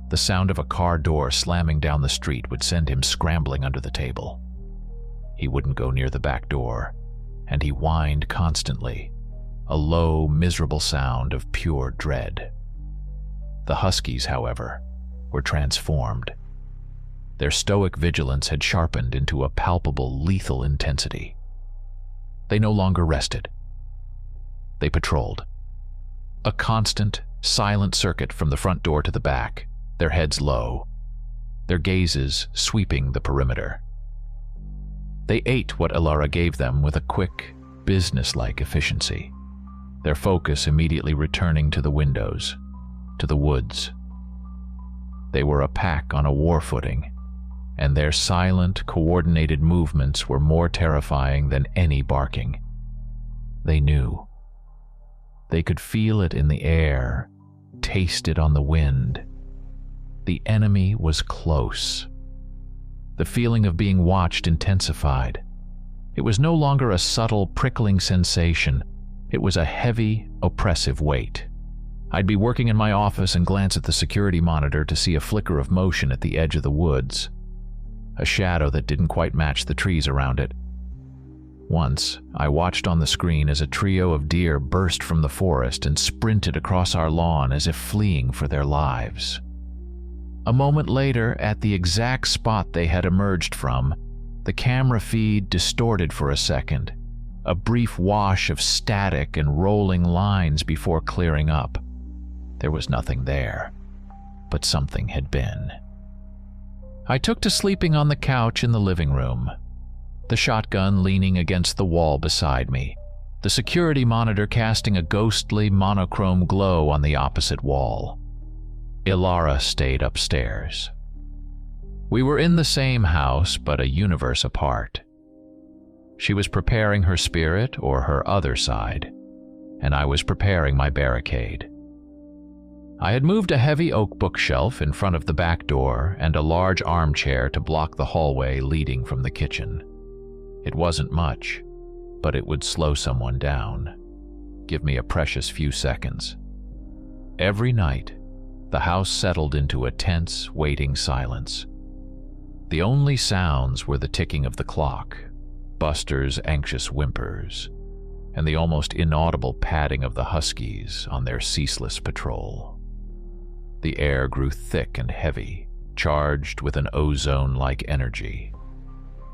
The sound of a car door slamming down the street would send him scrambling under the table. He wouldn't go near the back door, and he whined constantly, a low, miserable sound of pure dread. The Huskies, however, were transformed. Their stoic vigilance had sharpened into a palpable, lethal intensity. They no longer rested. They patrolled. A constant, silent circuit from the front door to the back, their heads low, their gazes sweeping the perimeter. They ate what Ilara gave them with a quick, business-like efficiency, their focus immediately returning to the windows, to the woods. They were a pack on a war footing, and their silent, coordinated movements were more terrifying than any barking. They knew. They could feel it in the air, taste it on the wind. The enemy was close. The feeling of being watched intensified. It was no longer a subtle, prickling sensation. It was a heavy, oppressive weight. I'd be working in my office and glance at the security monitor to see a flicker of motion at the edge of the woods, a shadow that didn't quite match the trees around it. Once, I watched on the screen as a trio of deer burst from the forest and sprinted across our lawn as if fleeing for their lives. A moment later, at the exact spot they had emerged from, the camera feed distorted for a second, a brief wash of static and rolling lines before clearing up. There was nothing there, but something had been. I took to sleeping on the couch in the living room, the shotgun leaning against the wall beside me, the security monitor casting a ghostly monochrome glow on the opposite wall. Ilara stayed upstairs. We were in the same house, but a universe apart. She was preparing her spirit or her other side, and I was preparing my barricade. I had moved a heavy oak bookshelf in front of the back door and a large armchair to block the hallway leading from the kitchen. It wasn't much, but it would slow someone down, give me a precious few seconds. Every night, the house settled into a tense, waiting silence. The only sounds were the ticking of the clock, Buster's anxious whimpers, and the almost inaudible padding of the Huskies on their ceaseless patrol. The air grew thick and heavy, charged with an ozone-like energy.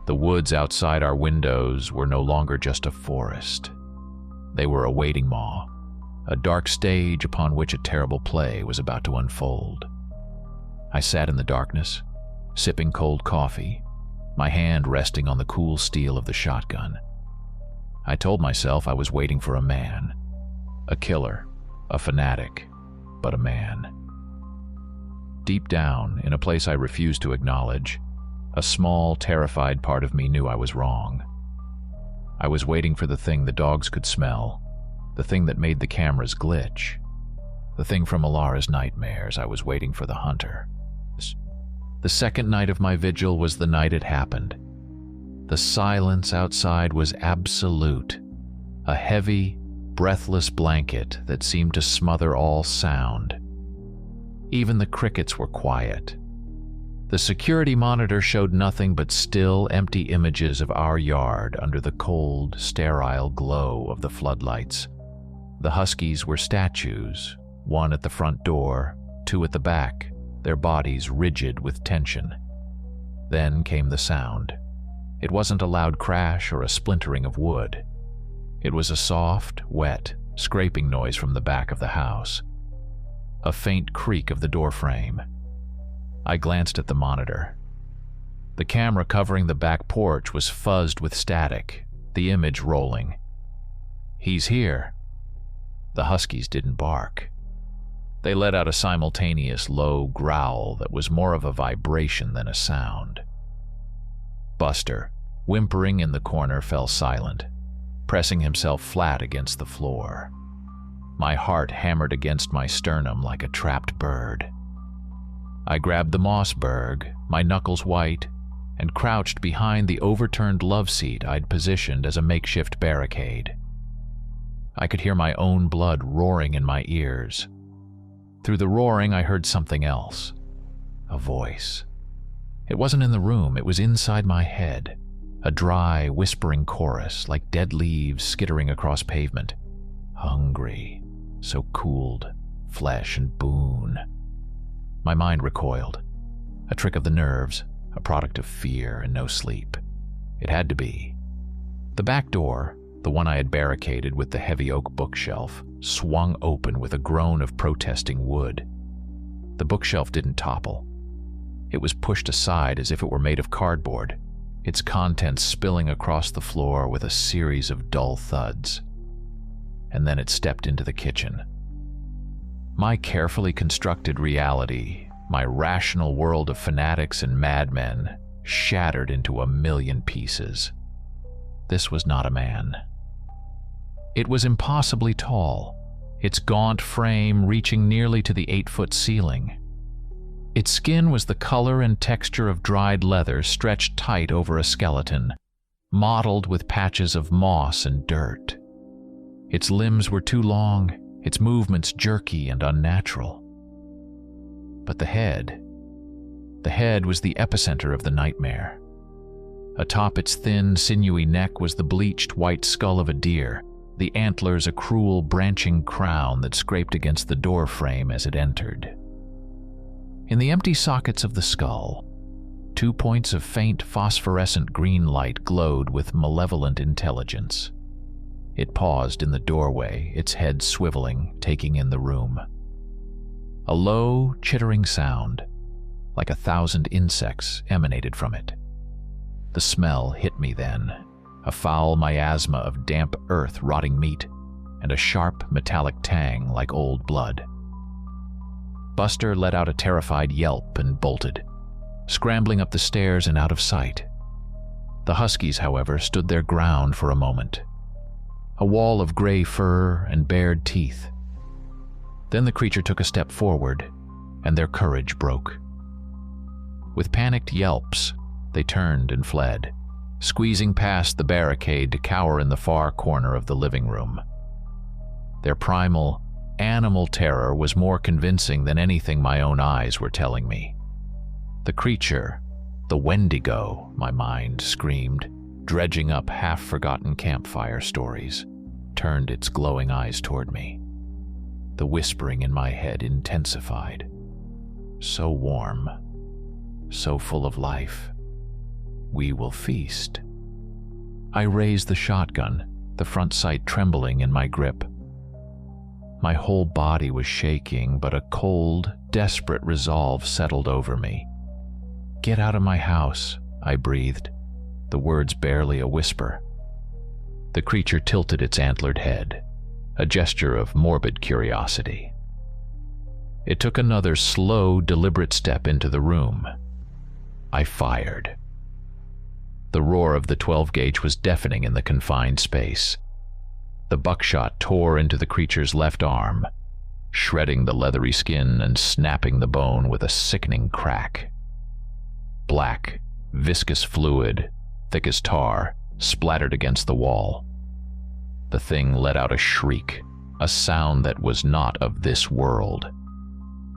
The woods outside our windows were no longer just a forest. They were a waiting maw, a dark stage upon which a terrible play was about to unfold. I sat in the darkness, sipping cold coffee, my hand resting on the cool steel of the shotgun. I told myself I was waiting for a man, a killer, a fanatic, but a man. Deep down, in a place I refused to acknowledge, a small, terrified part of me knew I was wrong. I was waiting for the thing the dogs could smell, the thing that made the cameras glitch, the thing from Ilara's nightmares. I was waiting for the hunter. The second night of my vigil was the night it happened. The silence outside was absolute, a heavy, breathless blanket that seemed to smother all sound. Even the crickets were quiet. The security monitor showed nothing but still, empty images of our yard under the cold, sterile glow of the floodlights. The Huskies were statues, one at the front door, two at the back, their bodies rigid with tension. Then came the sound. It wasn't a loud crash or a splintering of wood. It was a soft, wet, scraping noise from the back of the house. A faint creak of the doorframe. I glanced at the monitor. The camera covering the back porch was fuzzed with static, the image rolling. He's here. The Huskies didn't bark. They let out a simultaneous low growl that was more of a vibration than a sound. Buster, whimpering in the corner, fell silent, pressing himself flat against the floor. My heart hammered against my sternum like a trapped bird. I grabbed the Mossberg, my knuckles white, and crouched behind the overturned love seat I'd positioned as a makeshift barricade. I could hear my own blood roaring in my ears. Through the roaring, I heard something else. A voice. It wasn't in the room, it was inside my head. A dry, whispering chorus, like dead leaves skittering across pavement. Hungry, so cooled, flesh and bone. My mind recoiled. A trick of the nerves, a product of fear and no sleep. It had to be. The back door, the one I had barricaded with the heavy oak bookshelf, swung open with a groan of protesting wood. The bookshelf didn't topple. It was pushed aside as if it were made of cardboard, its contents spilling across the floor with a series of dull thuds. And then it stepped into the kitchen. My carefully constructed reality, my rational world of fanatics and madmen, shattered into a million pieces. This was not a man. It was impossibly tall, its gaunt frame reaching nearly to the 8-foot ceiling. Its skin was the color and texture of dried leather stretched tight over a skeleton, mottled with patches of moss and dirt. Its limbs were too long, its movements jerky and unnatural. But the head was the epicenter of the nightmare. Atop its thin, sinewy neck was the bleached white skull of a deer, the antlers a cruel, branching crown that scraped against the door frame as it entered. In the empty sockets of the skull, 2 points of faint phosphorescent green light glowed with malevolent intelligence. It paused in the doorway, its head swiveling, taking in the room. A low, chittering sound, like 1,000 insects, emanated from it. The smell hit me then, a foul miasma of damp earth rotting meat, and a sharp, metallic tang like old blood. Buster let out a terrified yelp and bolted, scrambling up the stairs and out of sight. The Huskies, however, stood their ground for a moment. A wall of gray fur and bared teeth. Then the creature took a step forward, and their courage broke. With panicked yelps, they turned and fled, squeezing past the barricade to cower in the far corner of the living room. Their primal, animal terror was more convincing than anything my own eyes were telling me. The creature, the Wendigo, my mind screamed, dredging up half-forgotten campfire stories, turned its glowing eyes toward me. The whispering in my head intensified. So warm, so full of life. We will feast. I raised the shotgun, the front sight trembling in my grip. My whole body was shaking, but a cold, desperate resolve settled over me. "Get out of my house," I breathed, the words barely a whisper. The creature tilted its antlered head, a gesture of morbid curiosity. It took another slow, deliberate step into the room. I fired. The roar of the 12-gauge was deafening in the confined space. The buckshot tore into the creature's left arm, shredding the leathery skin and snapping the bone with a sickening crack. Black, viscous fluid, thick as tar, splattered against the wall. The thing let out a shriek, a sound that was not of this world.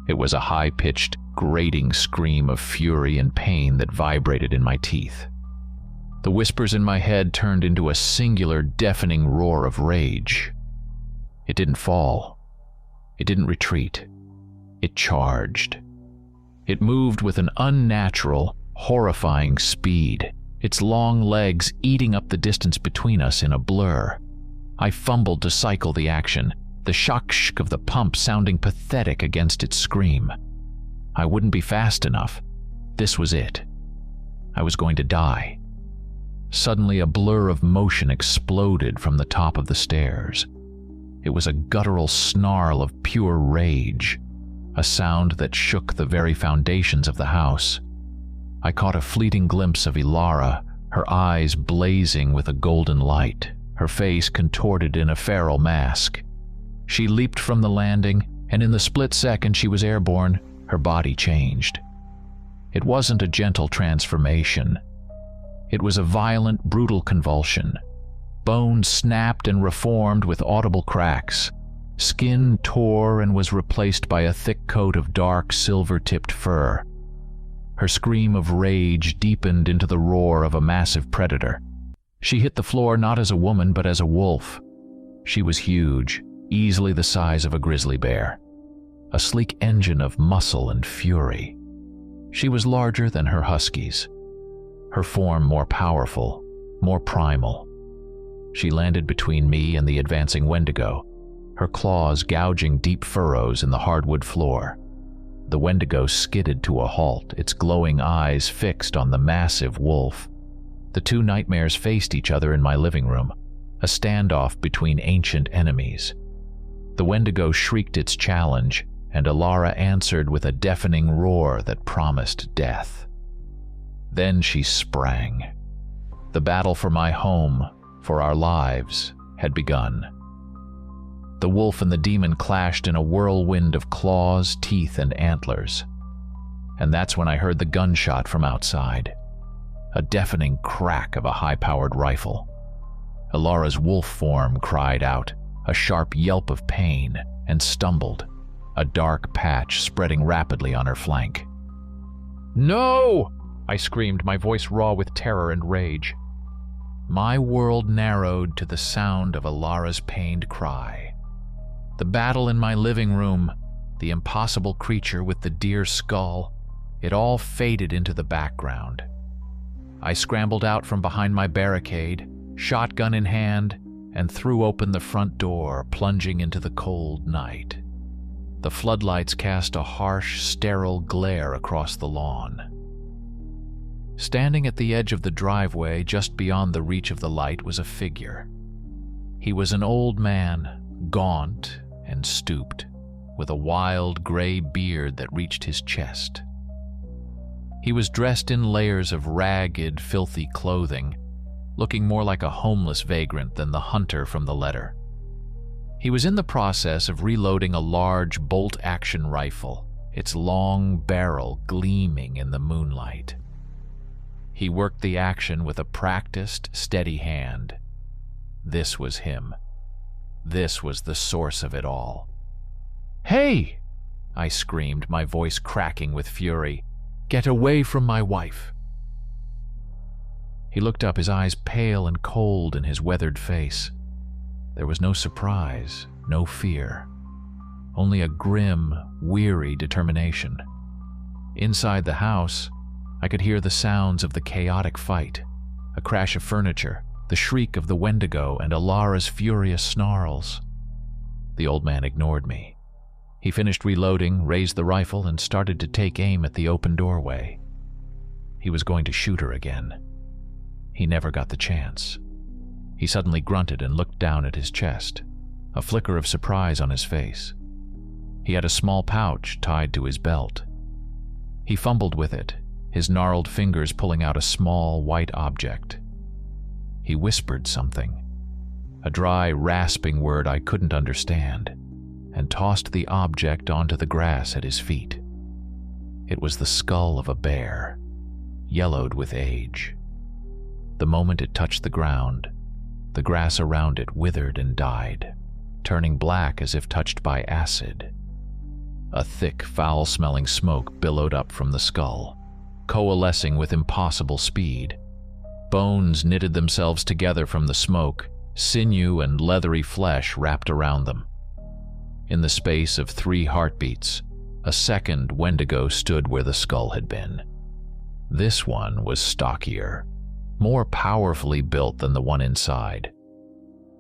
It was a high-pitched, grating scream of fury and pain that vibrated in my teeth. The whispers in my head turned into a singular, deafening roar of rage. It didn't fall. It didn't retreat. It charged. It moved with an unnatural, horrifying speed, its long legs eating up the distance between us in a blur. I fumbled to cycle the action, the shock of the pump sounding pathetic against its scream. I wouldn't be fast enough. This was it. I was going to die. Suddenly, a blur of motion exploded from the top of the stairs. It was a guttural snarl of pure rage, a sound that shook the very foundations of the house. I caught a fleeting glimpse of Ilara, her eyes blazing with a golden light, her face contorted in a feral mask. She leaped from the landing, and in the split second she was airborne, her body changed. It wasn't a gentle transformation. It was a violent, brutal convulsion. Bone snapped and reformed with audible cracks. Skin tore and was replaced by a thick coat of dark, silver-tipped fur. Her scream of rage deepened into the roar of a massive predator. She hit the floor not as a woman, but as a wolf. She was huge, easily the size of a grizzly bear. A sleek engine of muscle and fury. She was larger than her huskies. Her form more powerful, more primal. She landed between me and the advancing Wendigo, her claws gouging deep furrows in the hardwood floor. The Wendigo skidded to a halt, its glowing eyes fixed on the massive wolf. The two nightmares faced each other in my living room, a standoff between ancient enemies. The Wendigo shrieked its challenge, and Ilara answered with a deafening roar that promised death. Then she sprang. The battle for my home, for our lives, had begun. The wolf and the demon clashed in a whirlwind of claws, teeth, and antlers. And that's when I heard the gunshot from outside. A deafening crack of a high-powered rifle. Ilara's wolf form cried out, a sharp yelp of pain, and stumbled, a dark patch spreading rapidly on her flank. "No!" I screamed, my voice raw with terror and rage. My world narrowed to the sound of Ilara's pained cry. The battle in my living room, the impossible creature with the deer skull, it all faded into the background. I scrambled out from behind my barricade, shotgun in hand, and threw open the front door, plunging into the cold night. The floodlights cast a harsh, sterile glare across the lawn. Standing at the edge of the driveway, just beyond the reach of the light, was a figure. He was an old man, gaunt and stooped, with a wild gray beard that reached his chest. He was dressed in layers of ragged, filthy clothing, looking more like a homeless vagrant than the hunter from the letter. He was in the process of reloading a large bolt-action rifle, its long barrel gleaming in the moonlight. He worked the action with a practiced, steady hand. This was him. This was the source of it all. "Hey!" I screamed, my voice cracking with fury. "Get away from my wife!" He looked up, his eyes pale and cold in his weathered face. There was no surprise, no fear, only a grim, weary determination. Inside the house, I could hear the sounds of the chaotic fight, a crash of furniture, the shriek of the Wendigo, and Ilara's furious snarls. The old man ignored me. He finished reloading, raised the rifle, and started to take aim at the open doorway. He was going to shoot her again. He never got the chance. He suddenly grunted and looked down at his chest, a flicker of surprise on his face. He had a small pouch tied to his belt. He fumbled with it, his gnarled fingers pulling out a small white object. He whispered something, a dry, rasping word I couldn't understand, and tossed the object onto the grass at his feet. It was the skull of a bear, yellowed with age. The moment it touched the ground, the grass around it withered and died, turning black as if touched by acid. A thick, foul-smelling smoke billowed up from the skull, coalescing with impossible speed. Bones knitted themselves together from the smoke, sinew and leathery flesh wrapped around them. In the space of 3 heartbeats, a second Wendigo stood where the skull had been. This one was stockier, more powerfully built than the one inside.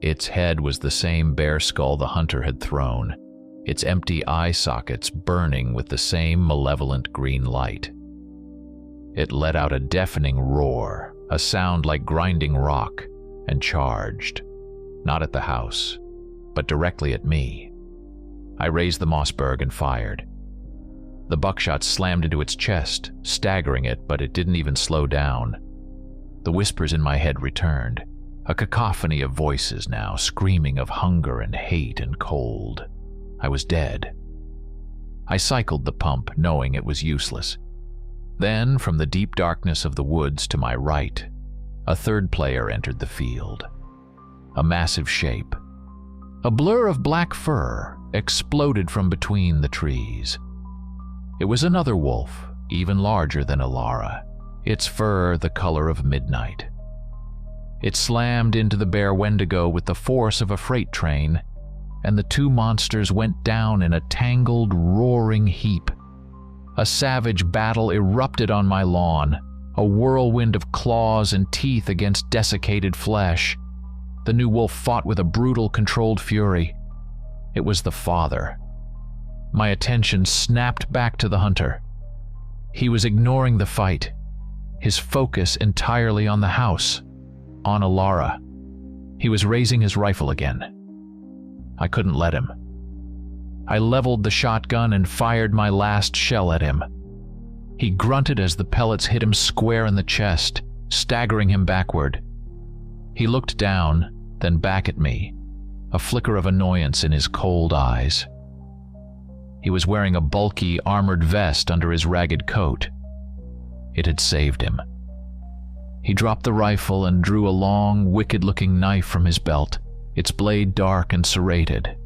Its head was the same bear skull the hunter had thrown, its empty eye sockets burning with the same malevolent green light. It let out a deafening roar, a sound like grinding rock, and charged, not at the house, but directly at me. I raised the Mossberg and fired. The buckshot slammed into its chest, staggering it, but it didn't even slow down. The whispers in my head returned, a cacophony of voices now, screaming of hunger and hate and cold. I was dead. I cycled the pump, knowing it was useless. Then, from the deep darkness of the woods to my right, a third player entered the field. A massive shape. A blur of black fur exploded from between the trees. It was another wolf, even larger than Alara, its fur the color of midnight. It slammed into the bear Wendigo with the force of a freight train, and the 2 monsters went down in a tangled, roaring heap. A savage battle erupted on my lawn, a whirlwind of claws and teeth against desiccated flesh. The new wolf fought with a brutal, controlled fury. It was the father. My attention snapped back to the hunter. He was ignoring the fight, his focus entirely on the house, on Alara. He was raising his rifle again. I couldn't let him. I leveled the shotgun and fired my last shell at him. He grunted as the pellets hit him square in the chest, staggering him backward. He looked down, then back at me, a flicker of annoyance in his cold eyes. He was wearing a bulky, armored vest under his ragged coat. It had saved him. He dropped the rifle and drew a long, wicked-looking knife from his belt, its blade dark and serrated.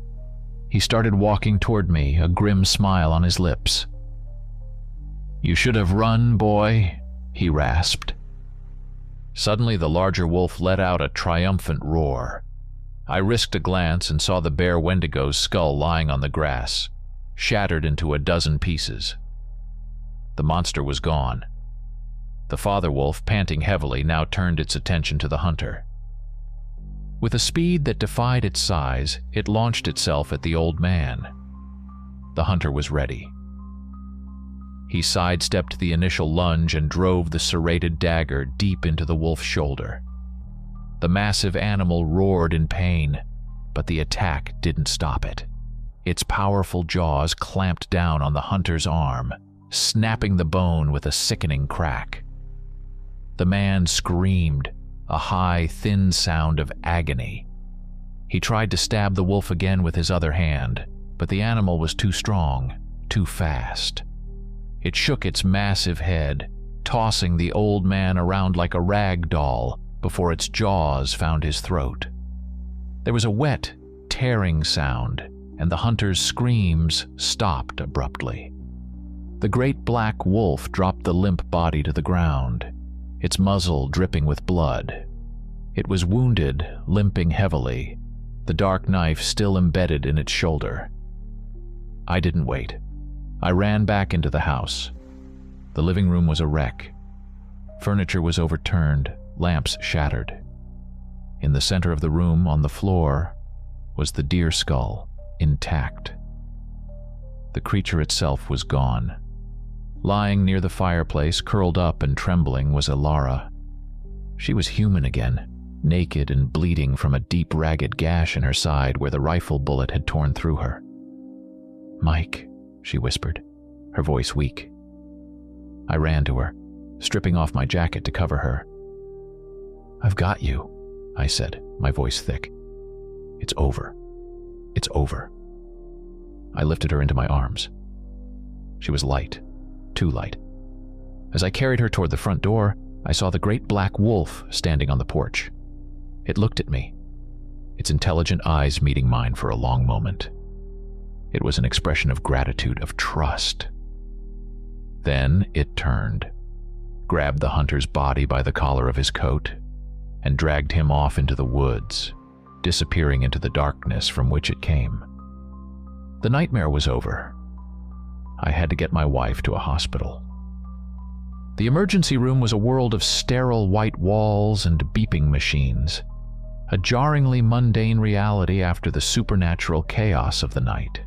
He started walking toward me, a grim smile on his lips. "You should have run, boy," he rasped. Suddenly the larger wolf let out a triumphant roar. I risked a glance and saw the bear Wendigo's skull lying on the grass, shattered into a dozen pieces. The monster was gone. The father wolf, panting heavily, now turned its attention to the hunter. With a speed that defied its size, it launched itself at the old man. The hunter was ready. He sidestepped the initial lunge and drove the serrated dagger deep into the wolf's shoulder. The massive animal roared in pain, but the attack didn't stop it. Its powerful jaws clamped down on the hunter's arm, snapping the bone with a sickening crack. The man screamed, a high, thin sound of agony. He tried to stab the wolf again with his other hand, but the animal was too strong, too fast. It shook its massive head, tossing the old man around like a rag doll before its jaws found his throat. There was a wet, tearing sound, and the hunter's screams stopped abruptly. The great black wolf dropped the limp body to the ground, its muzzle dripping with blood. It was wounded, limping heavily, the dark knife still embedded in its shoulder. I didn't wait. I ran back into the house. The living room was a wreck. Furniture was overturned, lamps shattered. In the center of the room, on the floor, was the deer skull, intact. The creature itself was gone. Lying near the fireplace, curled up and trembling, was Alara. She was human again, naked and bleeding from a deep, ragged gash in her side where the rifle bullet had torn through her. "Mike," she whispered, her voice weak. I ran to her, stripping off my jacket to cover her. "I've got you," I said, my voice thick. "It's over. It's over." I lifted her into my arms. She was light, too light. As I carried her toward the front door, I saw the great black wolf standing on the porch. It looked at me, its intelligent eyes meeting mine for a long moment. It was an expression of gratitude, of trust. Then it turned, grabbed the hunter's body by the collar of his coat, and dragged him off into the woods, disappearing into the darkness from which it came. The nightmare was over. I had to get my wife to a hospital. The emergency room was a world of sterile white walls and beeping machines, a jarringly mundane reality after the supernatural chaos of the night.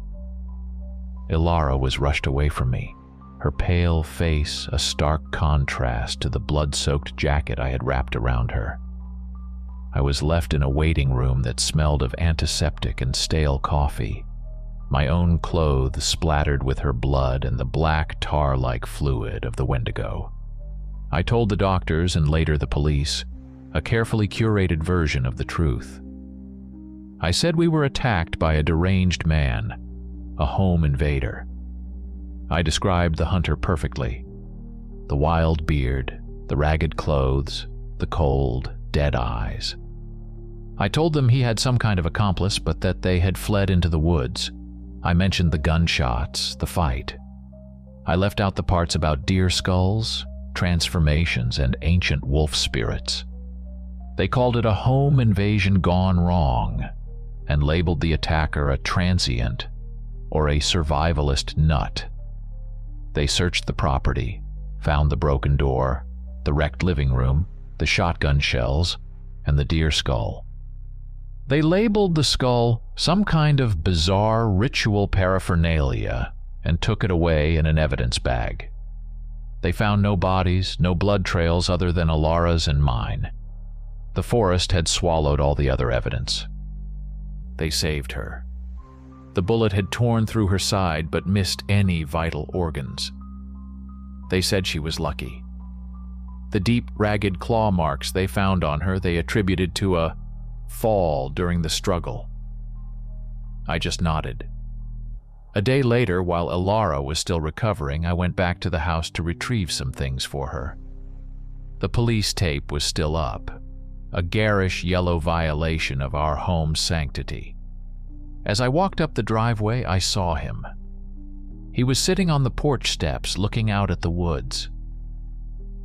Ilara was rushed away from me, her pale face a stark contrast to the blood-soaked jacket I had wrapped around her. I was left in a waiting room that smelled of antiseptic and stale coffee, my own clothes splattered with her blood and the black tar-like fluid of the Wendigo. I told the doctors and later the police a carefully curated version of the truth. I said we were attacked by a deranged man, a home invader. I described the hunter perfectly: the wild beard, the ragged clothes, the cold, dead eyes. I told them he had some kind of accomplice, but that they had fled into the woods. I mentioned the gunshots, the fight. I left out the parts about deer skulls, transformations, and ancient wolf spirits. They called it a home invasion gone wrong, and labeled the attacker a transient or a survivalist nut. They searched the property, found the broken door, the wrecked living room, the shotgun shells, and the deer skull. They labeled the skull some kind of bizarre ritual paraphernalia and took it away in an evidence bag. They found no bodies, no blood trails other than Ilara's and mine. The forest had swallowed all the other evidence. They saved her. The bullet had torn through her side but missed any vital organs. They said she was lucky. The deep, ragged claw marks they found on her they attributed to a fall during the struggle. I just nodded. A day later, while Ilara was still recovering, I went back to the house to retrieve some things for her. The police tape was still up, a garish yellow violation of our home sanctity. As I walked up the driveway, I saw him. He was sitting on the porch steps looking out at the woods.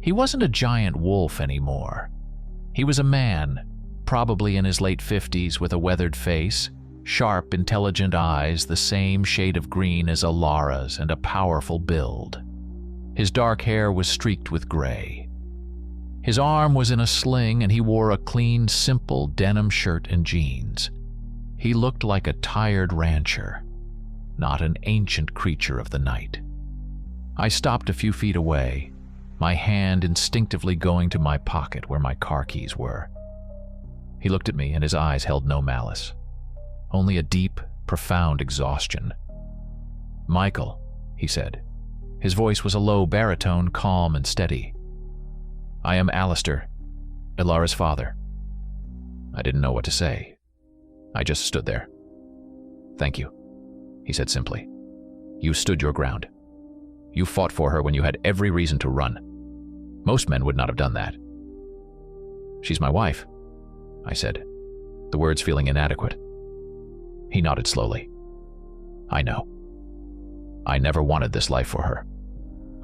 He wasn't a giant wolf anymore. He was a man, probably in his late 50s, with a weathered face, sharp, intelligent eyes the same shade of green as Ilara's, and a powerful build. His dark hair was streaked with gray. His arm was in a sling and he wore a clean, simple denim shirt and jeans. He looked like a tired rancher, not an ancient creature of the night. I stopped a few feet away, my hand instinctively going to my pocket where my car keys were. He looked at me and his eyes held no malice, only a deep, profound exhaustion. "Michael," he said. His voice was a low baritone, calm and steady. "I am Alistair, Ilara's father." I didn't know what to say. I just stood there. "Thank you," he said simply. "You stood your ground. You fought for her when you had every reason to run. Most men would not have done that." "She's my wife," I said, the words feeling inadequate. He nodded slowly. "I know. I never wanted this life for her.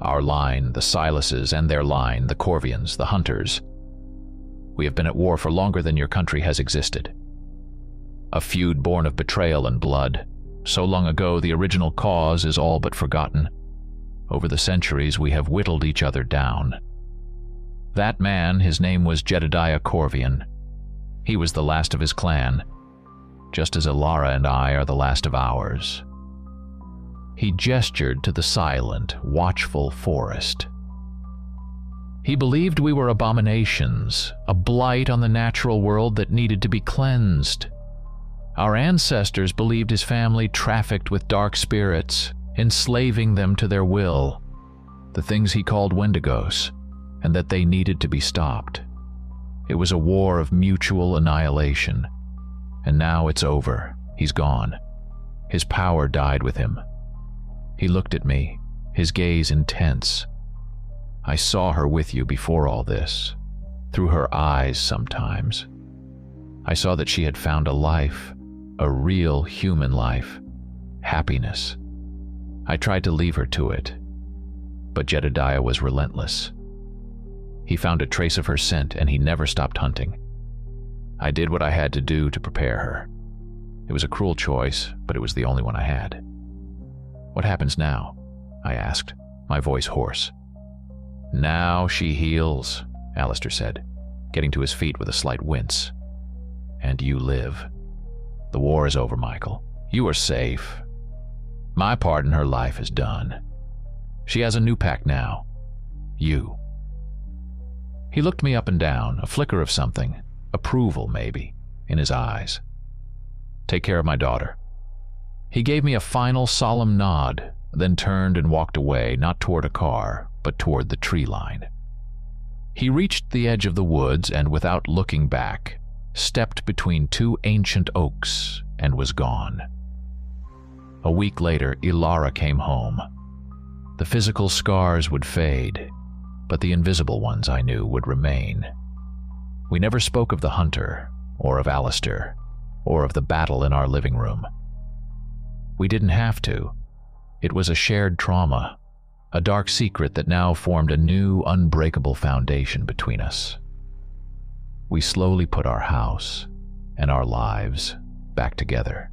Our line, the Silases, and their line, the Corvians, the Hunters. We have been at war for longer than your country has existed. A feud born of betrayal and blood. So long ago, the original cause is all but forgotten. Over the centuries, we have whittled each other down. That man, his name was Jedediah Corvian. He was the last of his clan, just as Ilara and I are the last of ours." He gestured to the silent, watchful forest. He believed we were abominations, a blight on the natural world that needed to be cleansed. Our ancestors believed his family trafficked with dark spirits, enslaving them to their will, the things he called Wendigos, and that they needed to be stopped. It was a war of mutual annihilation, and now it's over. He's gone. His power died with him. He looked at me, his gaze intense. "I saw her with you before all this, through her eyes sometimes. I saw that she had found a life, a real human life, happiness. I tried to leave her to it, but Jedediah was relentless. He found a trace of her scent and he never stopped hunting. I did what I had to do to prepare her. It was a cruel choice, but it was the only one I had. "What happens now?" I asked, my voice hoarse. "Now she heals," Alistair said, getting to his feet with a slight wince. "And you live. The war is over, Michael. You are safe. My part in her life is done. She has a new pack now. You." He looked me up and down, a flicker of something, approval maybe, in his eyes. "Take care of my daughter." He gave me a final solemn nod, then turned and walked away, not toward a car, but toward the tree line. He reached the edge of the woods and, without looking back, stepped between two ancient oaks and was gone. A week later, Ilara came home. The physical scars would fade, but the invisible ones, I knew, would remain. We never spoke of the hunter, or of Alistair, or of the battle in our living room. We didn't have to. It was a shared trauma, a dark secret that now formed a new, unbreakable foundation between us. We slowly put our house and our lives back together.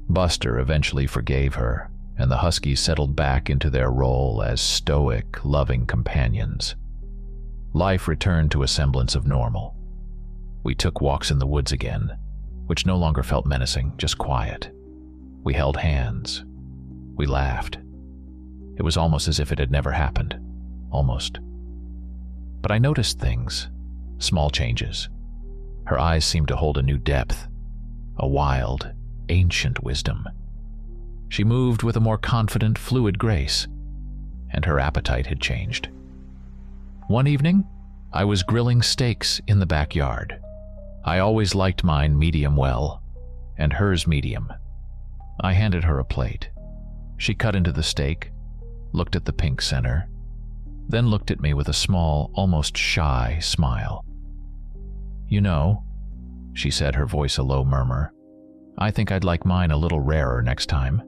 Buster eventually forgave her, and the Huskies settled back into their role as stoic, loving companions. Life returned to a semblance of normal. We took walks in the woods again, which no longer felt menacing, just quiet. We held hands. We laughed. It was almost as if it had never happened. Almost. But I noticed things, small changes. Her eyes seemed to hold a new depth, a wild, ancient wisdom. She moved with a more confident, fluid grace, and her appetite had changed. One evening, I was grilling steaks in the backyard. I always liked mine medium well, and hers medium. I handed her a plate. She cut into the steak, looked at the pink center, then looked at me with a small, almost shy smile. "You know," she said, her voice a low murmur, "I think I'd like mine a little rarer next time."